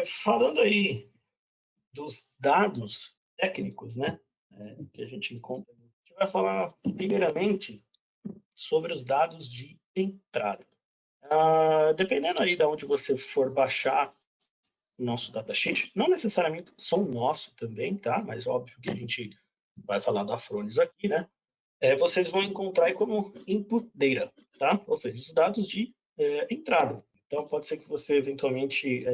Falando aí dos dados técnicos, né, que a gente encontra, a gente vai falar primeiramente sobre os dados de entrada. Dependendo aí de onde você for baixar o nosso datasheet, não necessariamente só o nosso também, tá? Mas óbvio que a gente vai falar da Afronis aqui, né? Vocês vão encontrar aí como input data, tá? Ou seja, os dados de entrada. Então, pode ser que você eventualmente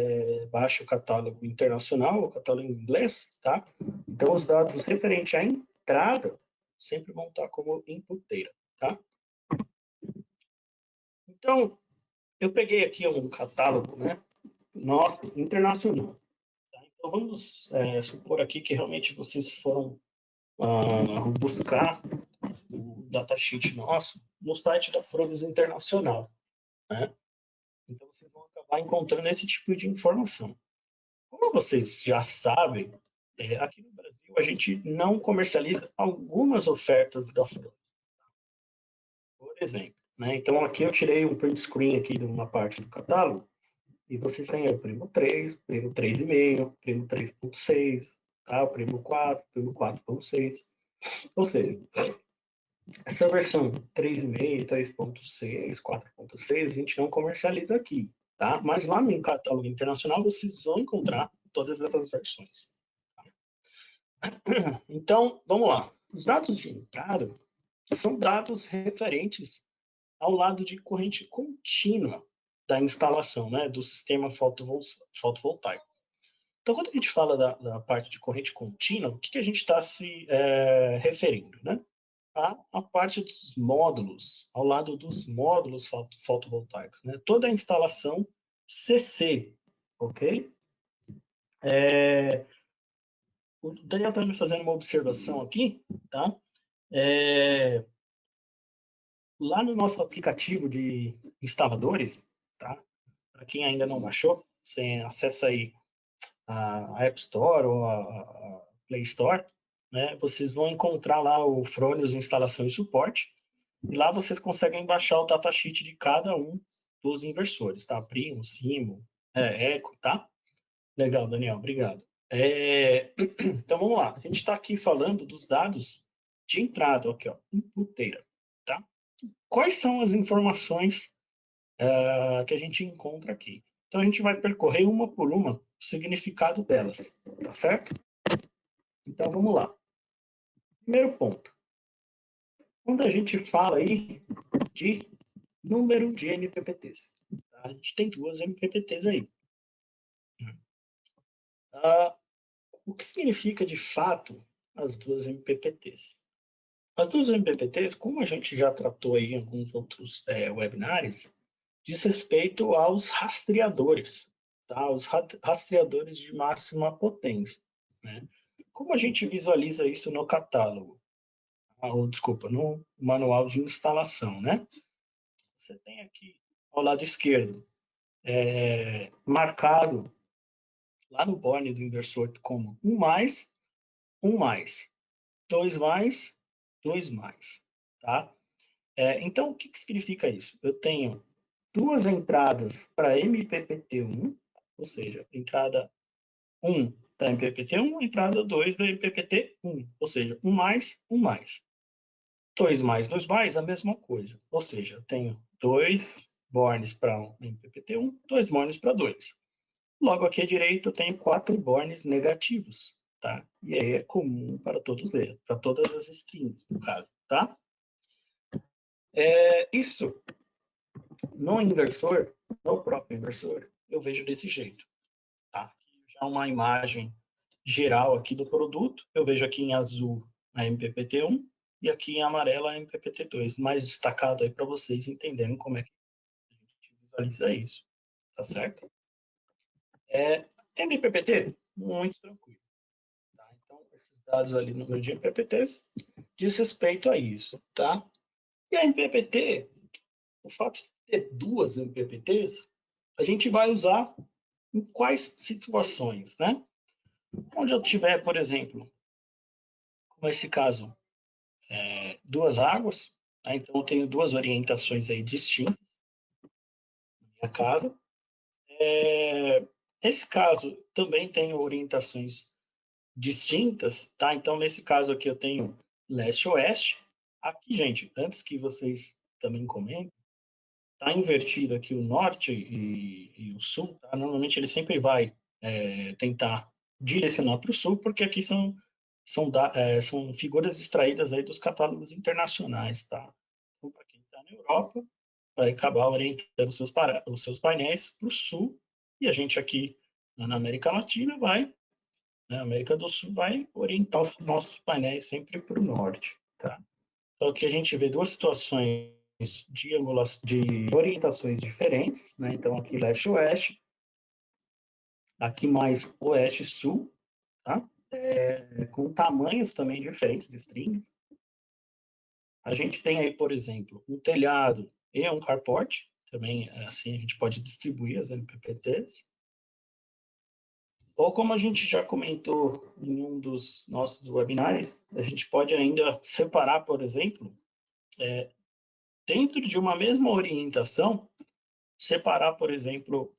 baixe o catálogo internacional, o catálogo em inglês, tá? Então, os dados referentes à entrada sempre vão estar como input data, tá? Então, eu peguei aqui um catálogo, né? Nosso, internacional. Tá? Então, vamos supor aqui que realmente vocês foram buscar o datasheet nosso no site da Frogs Internacional, né? Então, vocês vão acabar encontrando esse tipo de informação. Como vocês já sabem, aqui no Brasil a gente não comercializa algumas ofertas da Frogs, por exemplo. Né? Então, aqui eu tirei um print screen aqui de uma parte do catálogo, e vocês têm o primo 3, primo 3,5, primo 3,6, tá? O primo 4, primo 4,6. Ou seja, essa versão 3,5, 3,6, 4,6, a gente não comercializa aqui, tá? Mas lá no catálogo internacional vocês vão encontrar todas essas versões. Então, vamos lá. Os dados de entrada são dados referentes ao lado de corrente contínua da instalação, né, do sistema fotovoltaico. Então, quando a gente fala da parte de corrente contínua, o que a gente está se referindo, né? A parte dos módulos, ao lado dos módulos fotovoltaicos, né? Toda a instalação CC, ok? O Daniel está me fazendo uma observação aqui, tá? Lá no nosso aplicativo de instaladores, tá? Para quem ainda não baixou, você acessa aí a App Store ou a Play Store, né? Vocês vão encontrar lá o Fronius Instalação e Suporte, e lá vocês conseguem baixar o datasheet de cada um dos inversores, tá? Primo, Simo, Eco, tá? Legal, Daniel, obrigado. Então vamos lá, a gente está aqui falando dos dados de entrada, aqui, ó, inputeira, tá? Quais são as informações que a gente encontra aqui? Então a gente vai percorrer uma por uma o significado delas, tá certo? Então vamos lá. Primeiro ponto. Quando a gente fala aí de número de MPPTs, tá? A gente tem duas MPPTs aí. O que significa de fato as duas MPPTs? As duas MPPTs, como a gente já tratou aí em alguns outros webinars, diz respeito aos rastreadores, tá? Os rastreadores de máxima potência, né? Como a gente visualiza isso no catálogo? Ou, desculpa, no manual de instalação, né? Você tem aqui ao lado esquerdo marcado lá no borne do inversor como 1 mais, 1 mais, 2 mais, 2 mais, tá? Então, o que significa isso? Eu tenho duas entradas para MPPT1, ou seja, entrada 1 da MPPT1, entrada 2 da MPPT1, ou seja, 1 mais, 1 mais. 2 mais, 2 mais, a mesma coisa. Ou seja, eu tenho 2 bornes para um MPPT1, 2 bornes para 2. Logo aqui à direita eu tenho 4 bornes negativos, tá? E aí é comum para todos eles, para todas as strings, no caso, tá? Isso, no inversor, no próprio inversor, eu vejo desse jeito, tá? Aqui já uma imagem geral aqui do produto, eu vejo aqui em azul a MPPT1 e aqui em amarelo a MPPT2, mais destacado aí para vocês entenderem como é que a gente visualiza isso, tá certo? MPPT, muito tranquilo. Tá? Então, esses dados ali no meu de MPPTs diz respeito a isso, tá? E a MPPT, o fato de ter duas MPPTs, a gente vai usar em quais situações, né? Onde eu tiver, por exemplo, como esse caso, duas águas, tá? Então eu tenho duas orientações aí distintas na minha casa. Esse caso também tem orientações distintas, tá? Então, nesse caso aqui eu tenho leste-oeste. Aqui, gente, antes que vocês também comentem, tá invertido aqui o norte e o sul, tá? Normalmente ele sempre vai tentar direcionar para o sul, porque aqui são figuras extraídas aí dos catálogos internacionais, tá? Então, para quem está na Europa, vai acabar orientando os seus painéis para o sul, e a gente aqui na América Latina vai, na América do Sul, vai orientar os nossos painéis sempre para o norte, tá? Então aqui a gente vê duas situações de orientações diferentes, né? Então aqui leste-oeste, aqui mais oeste-sul, tá? Com tamanhos também diferentes de strings. A gente tem aí, por exemplo, um telhado e um carport, também assim a gente pode distribuir as MPPTs. Ou como a gente já comentou em um dos nossos webinars, a gente pode ainda separar, por exemplo, dentro de uma mesma orientação, separar, por exemplo,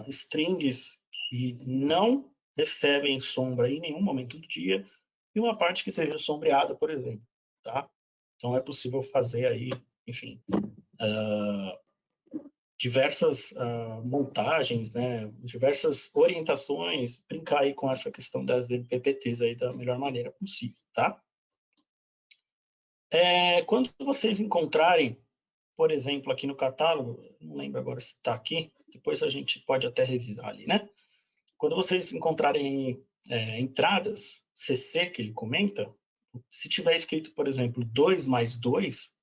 strings que não recebem sombra em nenhum momento do dia e uma parte que seja sombreada, por exemplo, tá? Então é possível fazer aí, enfim, diversas montagens, né? Diversas orientações, brincar aí com essa questão das MPPTs aí da melhor maneira possível, tá? Quando vocês encontrarem, por exemplo, aqui no catálogo, não lembro agora se está aqui, depois a gente pode até revisar ali, né? Quando vocês encontrarem entradas CC que ele comenta, se tiver escrito, por exemplo, 2 mais 2,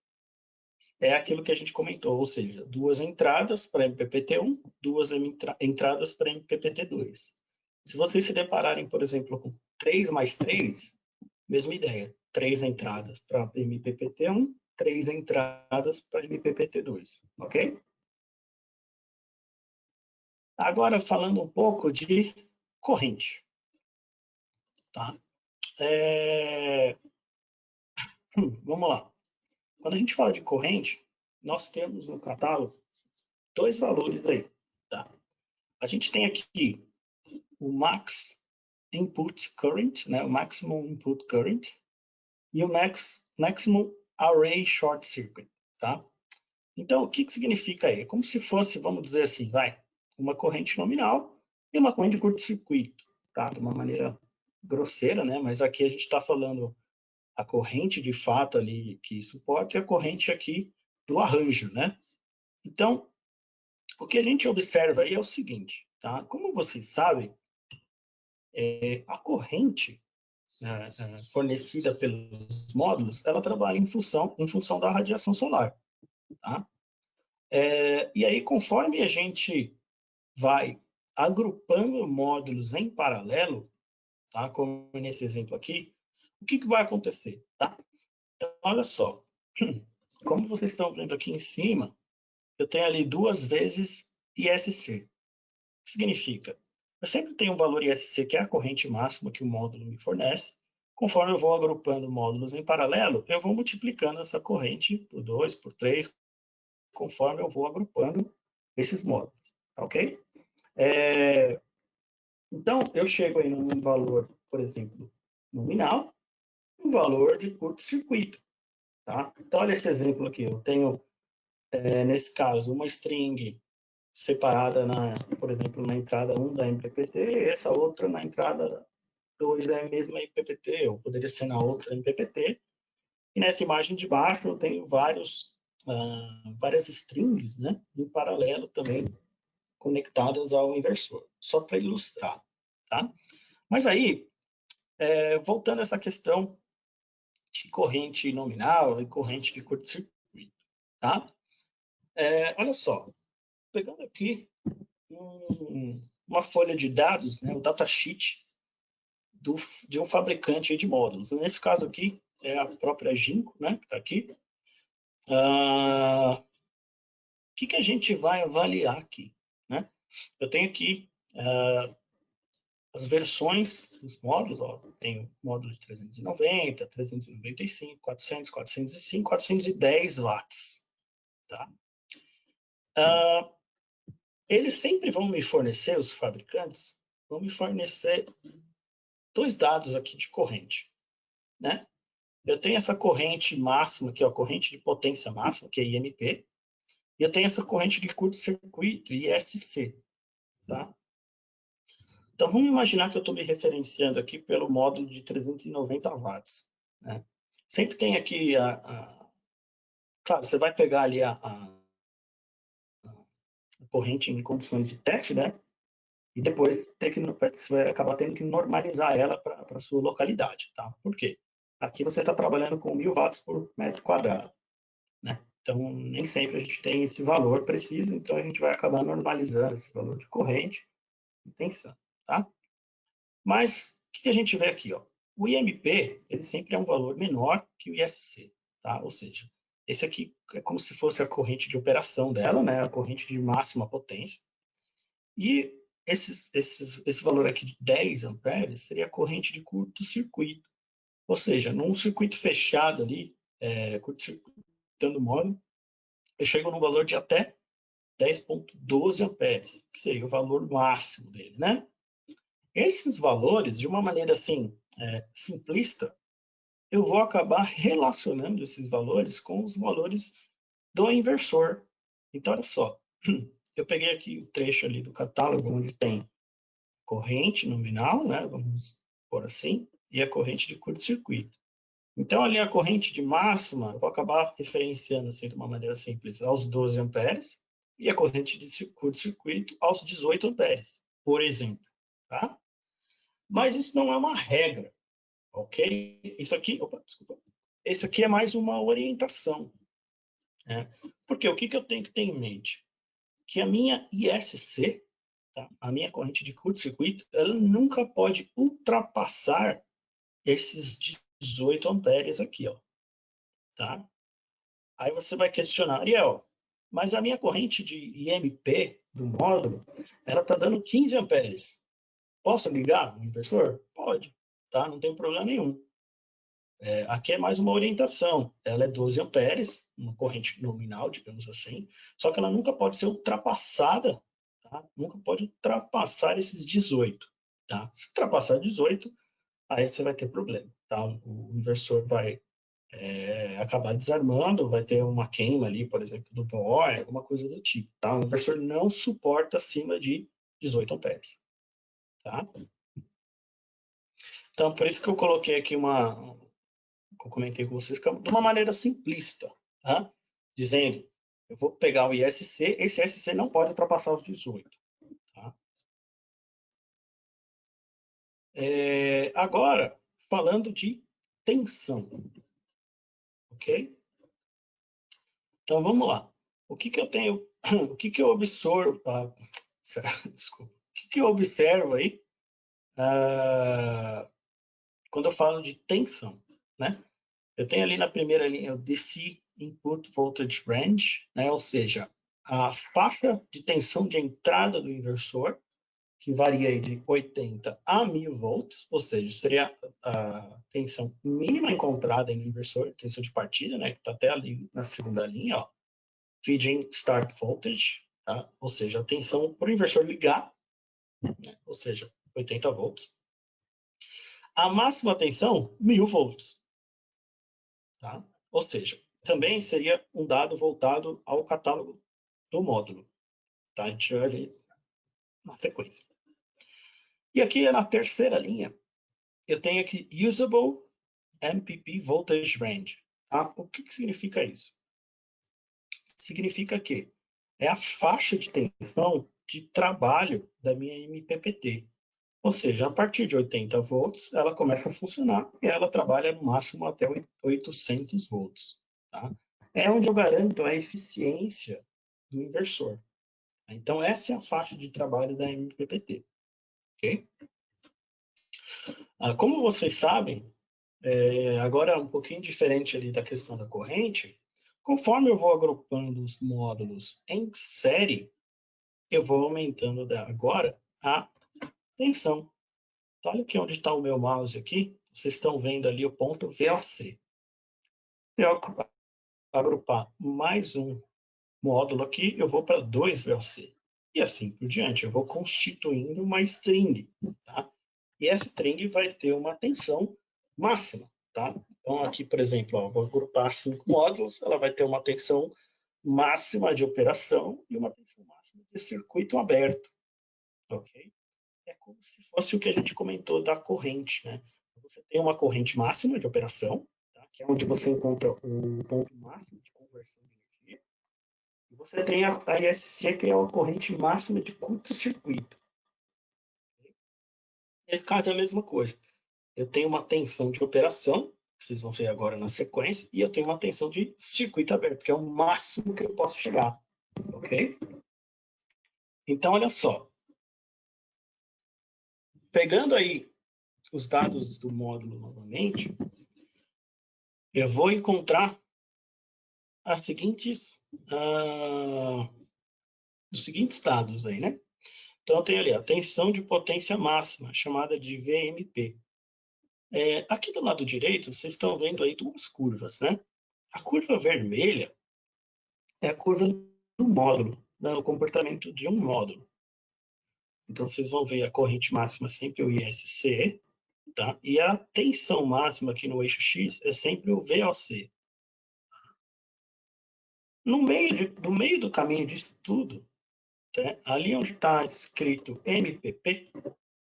é aquilo que a gente comentou, ou seja, duas entradas para MPPT1, duas entradas para MPPT2. Se vocês se depararem, por exemplo, com 3 mais 3, mesma ideia, 3 entradas para MPPT1, 3 entradas para MPPT2, ok? Agora, falando um pouco de corrente, tá? Vamos lá. Quando a gente fala de corrente, nós temos no catálogo dois valores aí, tá? A gente tem aqui o max input current, né? O maximum input current, e o maximum array short circuit, tá? Então, o que significa aí? É como se fosse, vamos dizer assim, uma corrente nominal e uma corrente de curto-circuito, tá? De uma maneira grosseira, né? Mas aqui a gente está falando a corrente de fato ali que suporta e a corrente aqui do arranjo, né? Então, o que a gente observa aí é o seguinte, tá? Como vocês sabem, a corrente fornecida pelos módulos, ela trabalha em função da radiação solar, tá? E aí, conforme a gente vai agrupando módulos em paralelo, tá? Como nesse exemplo aqui, o que vai acontecer, tá? Então, olha só, como vocês estão vendo aqui em cima, eu tenho ali 2 vezes ISC. O que significa? Eu sempre tenho um valor ISC, que é a corrente máxima que o módulo me fornece. Conforme eu vou agrupando módulos em paralelo, eu vou multiplicando essa corrente por 2, por 3, conforme eu vou agrupando esses módulos, ok? Então, eu chego aí num valor, por exemplo, nominal, um valor de curto-circuito, tá? Então, olha esse exemplo aqui. Eu tenho, nesse caso, uma string separada, por exemplo, na entrada 1 da MPPT e essa outra na entrada 2 da mesma MPPT, ou poderia ser na outra MPPT. E nessa imagem de baixo eu tenho várias strings, né, em paralelo também, conectadas ao inversor, só para ilustrar, tá? Mas aí, voltando a essa questão de corrente nominal e corrente de curto-circuito, tá? Olha só, pegando aqui uma folha de dados, né, o datasheet de um fabricante de módulos. Nesse caso aqui, é a própria Jinko, né, que está aqui. O que a gente vai avaliar aqui, né? Eu tenho aqui as versões dos módulos, ó, tem módulo de 390, 395, 400, 405, 410 watts, tá? eles sempre vão me fornecer, os fabricantes, vão me fornecer dois dados aqui de corrente, né? Eu tenho essa corrente máxima, que é a corrente de potência máxima, que é IMP, e eu tenho essa corrente de curto-circuito, ISC, tá? Então, vamos imaginar que eu estou me referenciando aqui pelo módulo de 390 watts, né? Sempre tem aqui Claro, você vai pegar ali a corrente em condições de teste, né? E depois você vai acabar tendo que normalizar ela para a sua localidade, tá? Por quê? Aqui você está trabalhando com 1000 watts por metro quadrado, né? Então, nem sempre a gente tem esse valor preciso, então a gente vai acabar normalizando esse valor de corrente e tensão, tá? Mas, o que a gente vê aqui, ó? O IMP, ele sempre é um valor menor que o ISC, tá? Ou seja, esse aqui é como se fosse a corrente de operação dela, né? A corrente de máxima potência. E esse valor aqui de 10 amperes seria a corrente de curto-circuito. Ou seja, num circuito fechado ali, curto-circuitando o módulo, eu chego num valor de até 10,12 amperes, que seria o valor máximo dele, né? Esses valores, de uma maneira assim, simplista, eu vou acabar relacionando esses valores com os valores do inversor. Então, olha só, eu peguei aqui o trecho ali do catálogo onde tem corrente nominal, né? Vamos por assim, e a corrente de curto-circuito. Então, ali a corrente de máxima, eu vou acabar referenciando assim de uma maneira simples aos 12 amperes e a corrente de curto-circuito aos 18 amperes, por exemplo, tá? Mas isso não é uma regra, ok? Isso aqui, opa, desculpa. Esse aqui é mais uma orientação, né? Porque o que eu tenho que ter em mente? Que a minha ISC, tá? A minha corrente de curto-circuito, ela nunca pode ultrapassar esses 18 amperes aqui, ó, tá? Aí você vai questionar, Ariel, mas a minha corrente de IMP do módulo, ela está dando 15 amperes. Posso ligar o inversor? Pode, tá? Não tem problema nenhum. Aqui é mais uma orientação. Ela é 12 amperes, uma corrente nominal, digamos assim, só que ela nunca pode ser ultrapassada, tá? Nunca pode ultrapassar esses 18, tá? Se ultrapassar 18, aí você vai ter problema, tá? O inversor vai acabar desarmando, vai ter uma queima ali, por exemplo, do bore, alguma coisa do tipo, tá? O inversor não suporta acima de 18 amperes, tá? Então, por isso que eu coloquei aqui que eu comentei com vocês, de uma maneira simplista, tá? Dizendo, eu vou pegar o ISC, esse ISC não pode ultrapassar os 18, tá? Agora, falando de tensão, ok? Então, vamos lá. O que eu tenho, o que eu observo, desculpa, o que eu observo aí quando eu falo de tensão, né? Eu tenho ali na primeira linha o DC Input Voltage Range, né? Ou seja, a faixa de tensão de entrada do inversor, que varia aí de 80 a 1000 volts, ou seja, seria a tensão mínima encontrada no inversor, tensão de partida, né? Que está até ali na segunda linha, ó. Feeding Start Voltage, tá? Ou seja, a tensão para o inversor ligar, né? Ou seja, 80 volts. A máxima tensão, 1000 volts. Tá? Ou seja, também seria um dado voltado ao catálogo do módulo. Tá? A gente vai ver na sequência. E aqui na terceira linha, eu tenho aqui Usable MPP Voltage Range. Tá? O que significa isso? Significa que é a faixa de tensão de trabalho da minha MPPT. Ou seja, a partir de 80 volts, ela começa a funcionar e ela trabalha no máximo até 800 volts. Tá? É onde eu garanto a eficiência do inversor. Então, essa é a faixa de trabalho da MPPT. Okay? Como vocês sabem, agora um pouquinho diferente ali da questão da corrente, conforme eu vou agrupando os módulos em série, eu vou aumentando agora a tensão. Então, olha aqui onde está o meu mouse aqui. Vocês estão vendo ali o ponto VOC. Se eu agrupar mais um módulo aqui, eu vou para 2 VOC. e assim por diante. Eu vou constituindo uma string, tá? E essa string vai ter uma tensão máxima, tá? Então, aqui, por exemplo, ó, vou agrupar 5 módulos, ela vai ter uma tensão máxima de operação e uma tensão máxima de circuito aberto, ok? É como se fosse o que a gente comentou da corrente, né? Você tem uma corrente máxima de operação, tá? Que é onde você encontra um ponto máximo de conversão de energia, e você tem a ISC, que é a corrente máxima de curto-circuito. Nesse caso é a mesma coisa. Eu tenho uma tensão de operação, que vocês vão ver agora na sequência, e eu tenho uma tensão de circuito aberto, que é o máximo que eu posso chegar, ok? Então, olha só. Pegando aí os dados do módulo novamente, eu vou encontrar as seguintes, os seguintes dados aí, né? Então, eu tenho ali a tensão de potência máxima, chamada de VMP. Aqui do lado direito, vocês estão vendo aí duas curvas, né? A curva vermelha é a curva do módulo, né? O comportamento de um módulo. Então, vocês vão ver a corrente máxima sempre o ISC, tá? E a tensão máxima aqui no eixo X é sempre o VOC. No meio do caminho disso tudo, né? Ali onde está escrito MPP,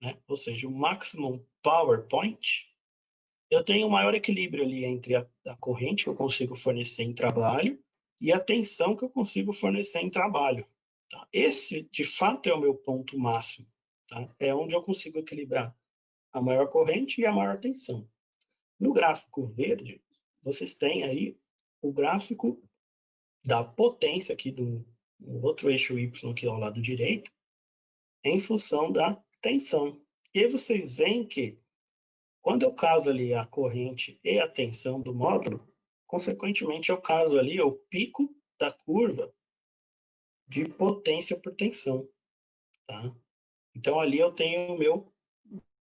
né? Ou seja, o Maximum Power Point, eu tenho um maior equilíbrio ali entre a corrente que eu consigo fornecer em trabalho e a tensão que eu consigo fornecer em trabalho. Tá? Esse, de fato, é o meu ponto máximo. Tá? É onde eu consigo equilibrar a maior corrente e a maior tensão. No gráfico verde, vocês têm aí o gráfico da potência aqui do outro eixo Y aqui ao lado direito, em função da tensão. E aí vocês veem que quando eu caso ali a corrente e a tensão do módulo, consequentemente eu caso ali o pico da curva de potência por tensão, tá? Então ali eu tenho o meu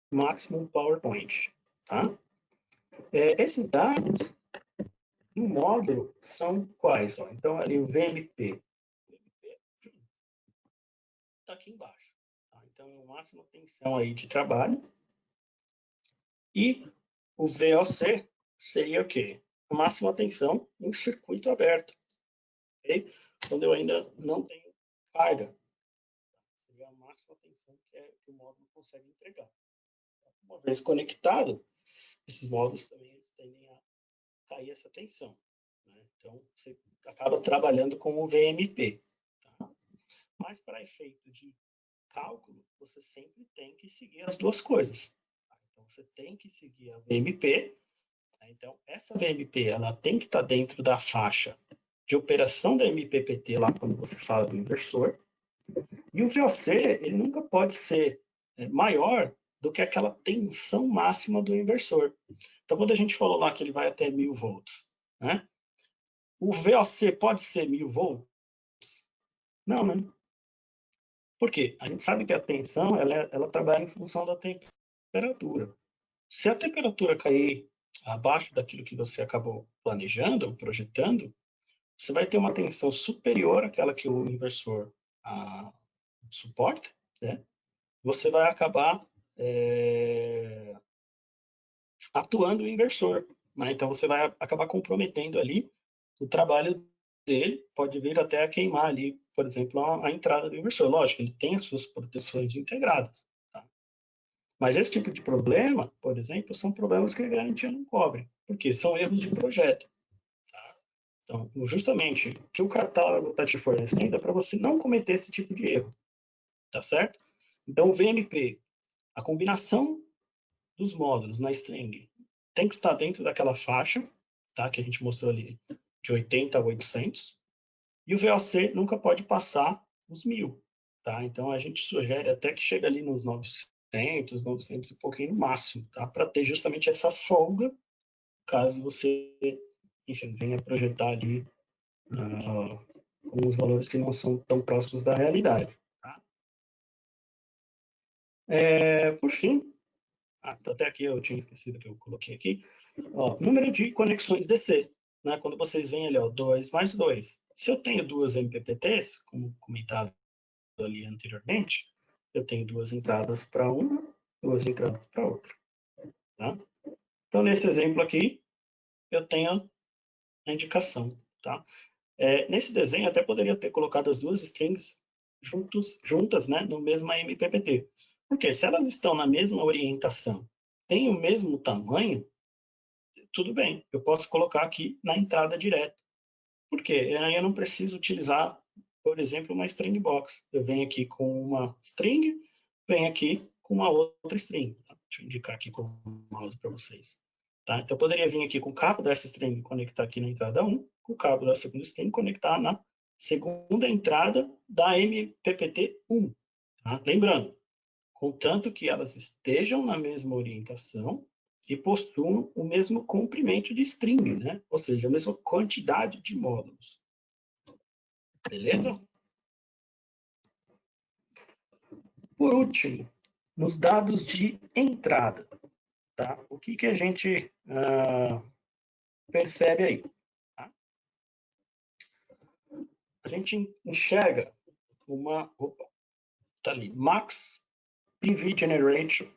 maximum power point, tá? Esses dados no módulo são quais? Ó? Então ali o VMP está aqui embaixo, tá? Então é o máximo tensão aí de trabalho. E o VOC seria o quê? A máxima tensão em circuito aberto, ok? Quando eu ainda não tenho carga. Seria a máxima tensão que o módulo consegue entregar. Uma vez conectado, esses módulos também eles tendem a cair essa tensão, né? Então, você acaba trabalhando com o VMP. Tá? Mas, para efeito de cálculo, você sempre tem que seguir as duas coisas. Tá? Então, você tem que seguir a VMP. Tá? Então, essa VMP ela tem que estar dentro da faixa de operação da MPPT, lá quando você fala do inversor. E o VOC ele nunca pode ser maior do que aquela tensão máxima do inversor. Então, quando a gente falou lá que ele vai até 1000 volts, né? O VOC pode ser 1000 volts? Não, né? Por quê? A gente sabe que a tensão ela trabalha em função da temperatura. Se a temperatura cair abaixo daquilo que você acabou planejando, projetando, você vai ter uma tensão superior àquela que o inversor suporta, né? Você vai acabar atuando o inversor. Né? Então, você vai acabar comprometendo ali o trabalho dele, pode vir até a queimar ali, por exemplo, a entrada do inversor. Lógico, ele tem as suas proteções integradas. Tá? Mas esse tipo de problema, por exemplo, são problemas que a garantia não cobre, porque são erros de projeto. Tá? Então, justamente, o que o catálogo está te fornecendo é para você não cometer esse tipo de erro. Tá certo? Então, o VMP, a combinação dos módulos na string tem que estar dentro daquela faixa, tá? Que a gente mostrou ali, de 80 a 800. E o VOC nunca pode passar os 1000, tá? Então, a gente sugere até que chegue ali nos 900, 900 e pouquinho no máximo, tá? Para ter justamente essa folga, caso você, enfim, venha projetar ali com os valores que não são tão próximos da realidade. Tá? Por fim, até aqui eu tinha esquecido que eu coloquei aqui, ó, número de conexões DC, né? Quando vocês veem ali, ó, 2 mais 2. Se eu tenho duas MPPTs, como comentado ali anteriormente, eu tenho duas entradas para uma, duas entradas para outra. Tá? Então, nesse exemplo aqui, eu tenho a indicação. Tá? Nesse desenho, até poderia ter colocado as duas strings juntas, né, no mesmo MPPT. Porque se elas estão na mesma orientação, têm o mesmo tamanho, tudo bem, eu posso colocar aqui na entrada direta. Por quê? Aí eu não preciso utilizar, por exemplo, uma string box. Eu venho aqui com uma string, venho aqui com uma outra string. Tá? Deixa eu indicar aqui com o mouse para vocês. Tá? Então, eu poderia vir aqui com o cabo dessa string e conectar aqui na entrada 1, com o cabo da segunda string conectar na segunda entrada da MPPT1. Tá? Lembrando, contanto que elas estejam na mesma orientação e possuam o mesmo comprimento de string, né? Ou seja, a mesma quantidade de módulos. Beleza? Por último, nos dados de entrada, tá? O que a gente percebe aí? Tá? A gente enxerga opa, tá ali, max PV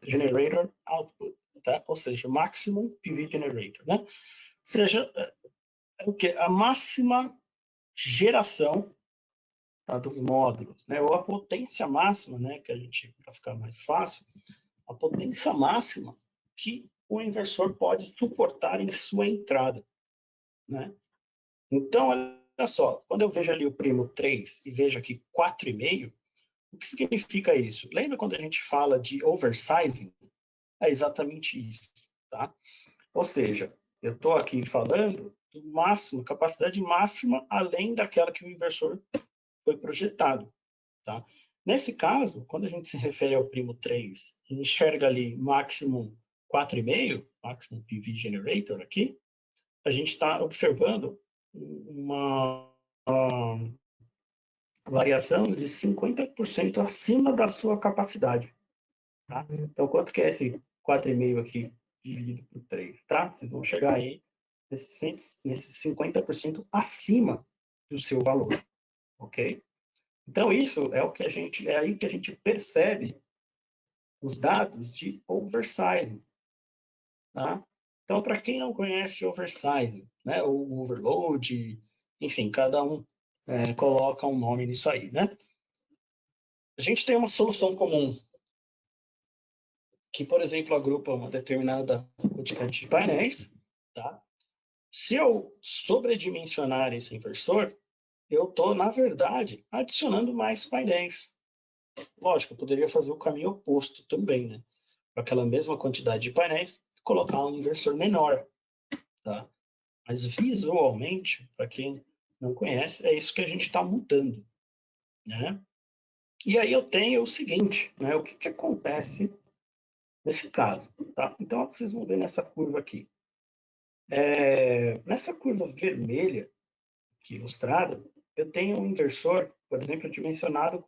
generator output, tá? Ou seja, maximum PV generator, né? Ou seja, o que? A máxima geração, tá, dos módulos, né? Ou a potência máxima, né? Que a gente, para ficar mais fácil, a potência máxima que o inversor pode suportar em sua entrada, né? Então, olha só, quando eu vejo ali o primo 3 e vejo aqui 4,5, o que significa isso? Lembra quando a gente fala de oversizing? É exatamente isso, tá? Ou seja, eu estou aqui falando do máximo, capacidade máxima, além daquela que o inversor foi projetado, tá? Nesse caso, quando a gente se refere ao primo 3 e enxerga ali maximum 4,5, maximum PV generator aqui, a gente está observando uma variação de 50% acima da sua capacidade. Tá? Então, quanto que é esse 4,5 aqui dividido por 3? Tá? Vocês vão chegar aí nesse 50% acima do seu valor. Ok? Então, isso é o que é aí que a gente percebe os dados de oversizing. Tá? Então, para quem não conhece oversizing, né, ou overload, enfim, cada um coloca um nome nisso aí, né? A gente tem uma solução comum que, por exemplo, agrupa uma determinada quantidade de painéis, tá? Se eu sobredimensionar esse inversor, eu estou, na verdade, adicionando mais painéis. Lógico, eu poderia fazer o caminho oposto também, né? Para aquela mesma quantidade de painéis, colocar um inversor menor, tá? Mas visualmente, para quem não conhece, é isso que a gente está mudando, né? E aí eu tenho o seguinte, né? O que acontece nesse caso, tá? Então, vocês vão ver nessa curva aqui. Nessa curva vermelha, aqui ilustrada, eu tenho um inversor, por exemplo, dimensionado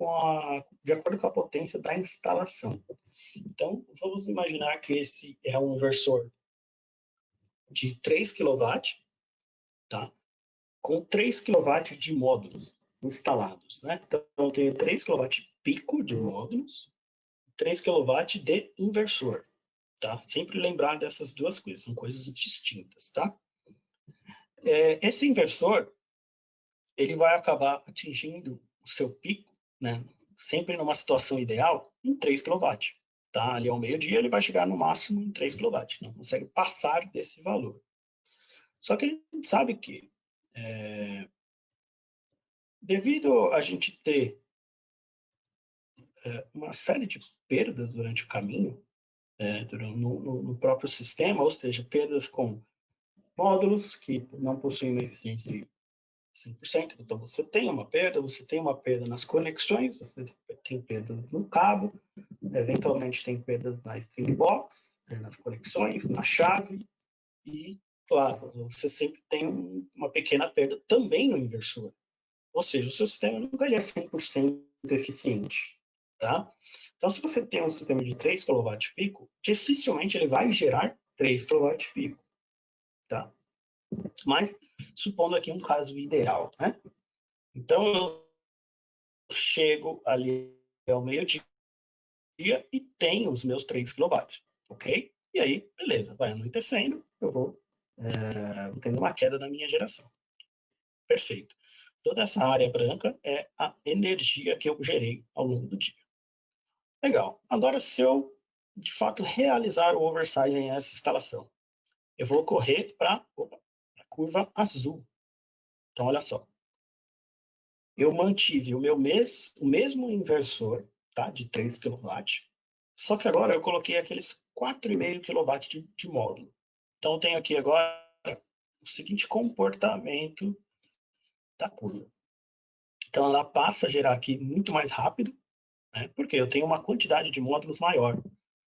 de acordo com a potência da instalação. Então, vamos imaginar que esse é um inversor de 3 kW, tá? Com 3 kW de módulos instalados, né? Então, eu tenho 3 kW pico de módulos, 3 kW de inversor, tá? Sempre lembrar dessas duas coisas, são coisas distintas, tá? Esse inversor, ele vai acabar atingindo o seu pico, né? Sempre numa situação ideal, em 3 kW. Tá? Ali ao meio-dia, ele vai chegar no máximo em 3 kW, não consegue passar desse valor. Só que a gente sabe que, devido a gente ter uma série de perdas durante o caminho, no próprio sistema, ou seja, perdas com módulos que não possuem uma eficiência de 100%. Então, você tem uma perda nas conexões, você tem perdas no cabo, eventualmente tem perdas na string box, nas conexões, na chave, e, claro, você sempre tem uma pequena perda também no inversor. Ou seja, o seu sistema nunca é 100% eficiente. Tá? Então, se você tem um sistema de 3 kW pico, dificilmente ele vai gerar 3 kW pico. Tá? Mas, supondo aqui um caso ideal, né? Então, chego ali ao meio-dia e tenho os meus 3 kW, ok? E aí, beleza, vai anoitecendo, eu vou tendo uma queda na minha geração. Perfeito. Toda essa área branca é a energia que eu gerei ao longo do dia. Legal. Agora, se eu, de fato, realizar o oversizing nessa instalação, eu vou correr para a curva azul. Então, olha só. Eu mantive o mesmo inversor, tá, de 3 kW, só que agora eu coloquei aqueles 4,5 kW de módulo. Então, eu tenho aqui agora o seguinte comportamento da curva. Então, ela passa a gerar aqui muito mais rápido, né, porque eu tenho uma quantidade de módulos maior.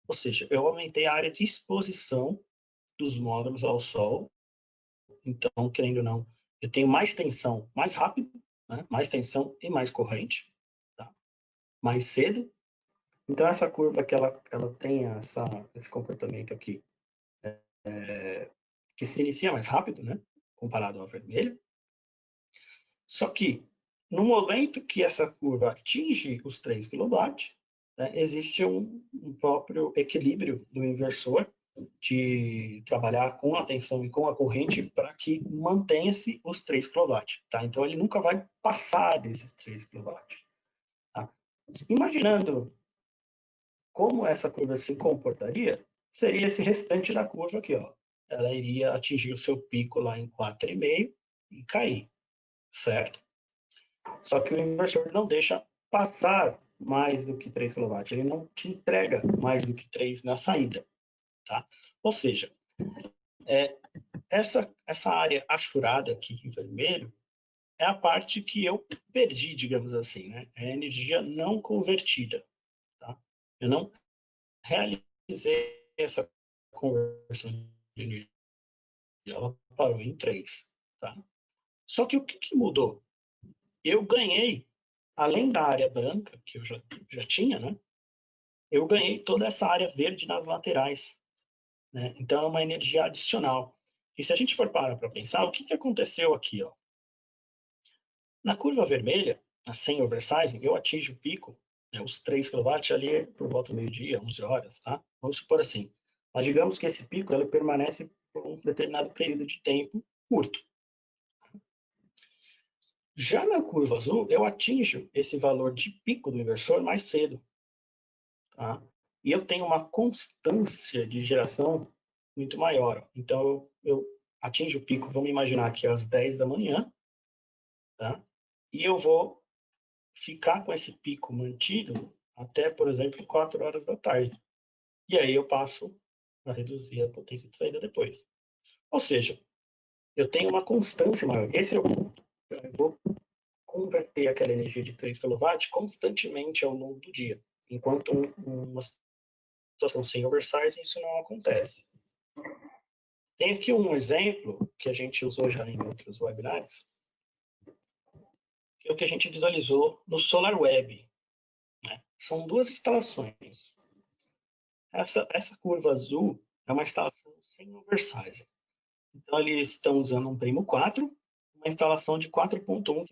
Ou seja, eu aumentei a área de exposição dos módulos ao sol. Então, querendo ou não, eu tenho mais tensão mais rápido, né, mais tensão e mais corrente, tá, mais cedo. Então, essa curva que ela tem esse comportamento aqui, que se inicia mais rápido, né, comparado ao vermelho. Só que, no momento que essa curva atinge os 3 kW, né, existe um próprio equilíbrio do inversor de trabalhar com a tensão e com a corrente para que mantenha-se os 3 kW. Tá? Então, ele nunca vai passar desses 3 kW. Tá? Imaginando como essa curva se comportaria, seria esse restante da curva aqui. Ó. Ela iria atingir o seu pico lá em 4,5 e cair, certo? Só que o inversor não deixa passar mais do que 3 kW. Ele não te entrega mais do que 3 na saída. Tá? Ou seja, essa área achurada aqui em vermelho é a parte que eu perdi, digamos assim, né? É a energia não convertida. Tá? Eu não realizei essa conversão de energia. Ela parou em 3. Tá? Só que o que mudou? Eu ganhei, além da área branca, que eu já tinha, né? Eu ganhei toda essa área verde nas laterais. Né? Então, é uma energia adicional. E se a gente for parar para pensar, o que aconteceu aqui? Ó? Na curva vermelha, sem oversizing, eu atingo o pico, né, os 3 kW ali por volta do meio-dia, 11 horas, tá? Vamos supor assim. Mas digamos que esse pico ele permanece por um determinado período de tempo curto. Já na curva azul, eu atingo esse valor de pico do inversor mais cedo. Tá? E eu tenho uma constância de geração muito maior. Então, eu atingo o pico, vamos imaginar que às 10 da manhã, tá? E eu vou ficar com esse pico mantido até, por exemplo, 4 horas da tarde. E aí eu passo a reduzir a potência de saída depois. Ou seja, eu tenho uma constância maior. Esse é o ponto. Eu vou converter aquela energia de 3 kW constantemente ao longo do dia. Enquanto uma situação sem oversize, isso não acontece. Tem aqui um exemplo que a gente usou já em outros webinars, que é o que a gente visualizou no SolarWeb. Né? São duas instalações. Essa curva azul é uma instalação sem oversize. Então, eles estão usando um Primo 4, uma instalação de 4,1 kW.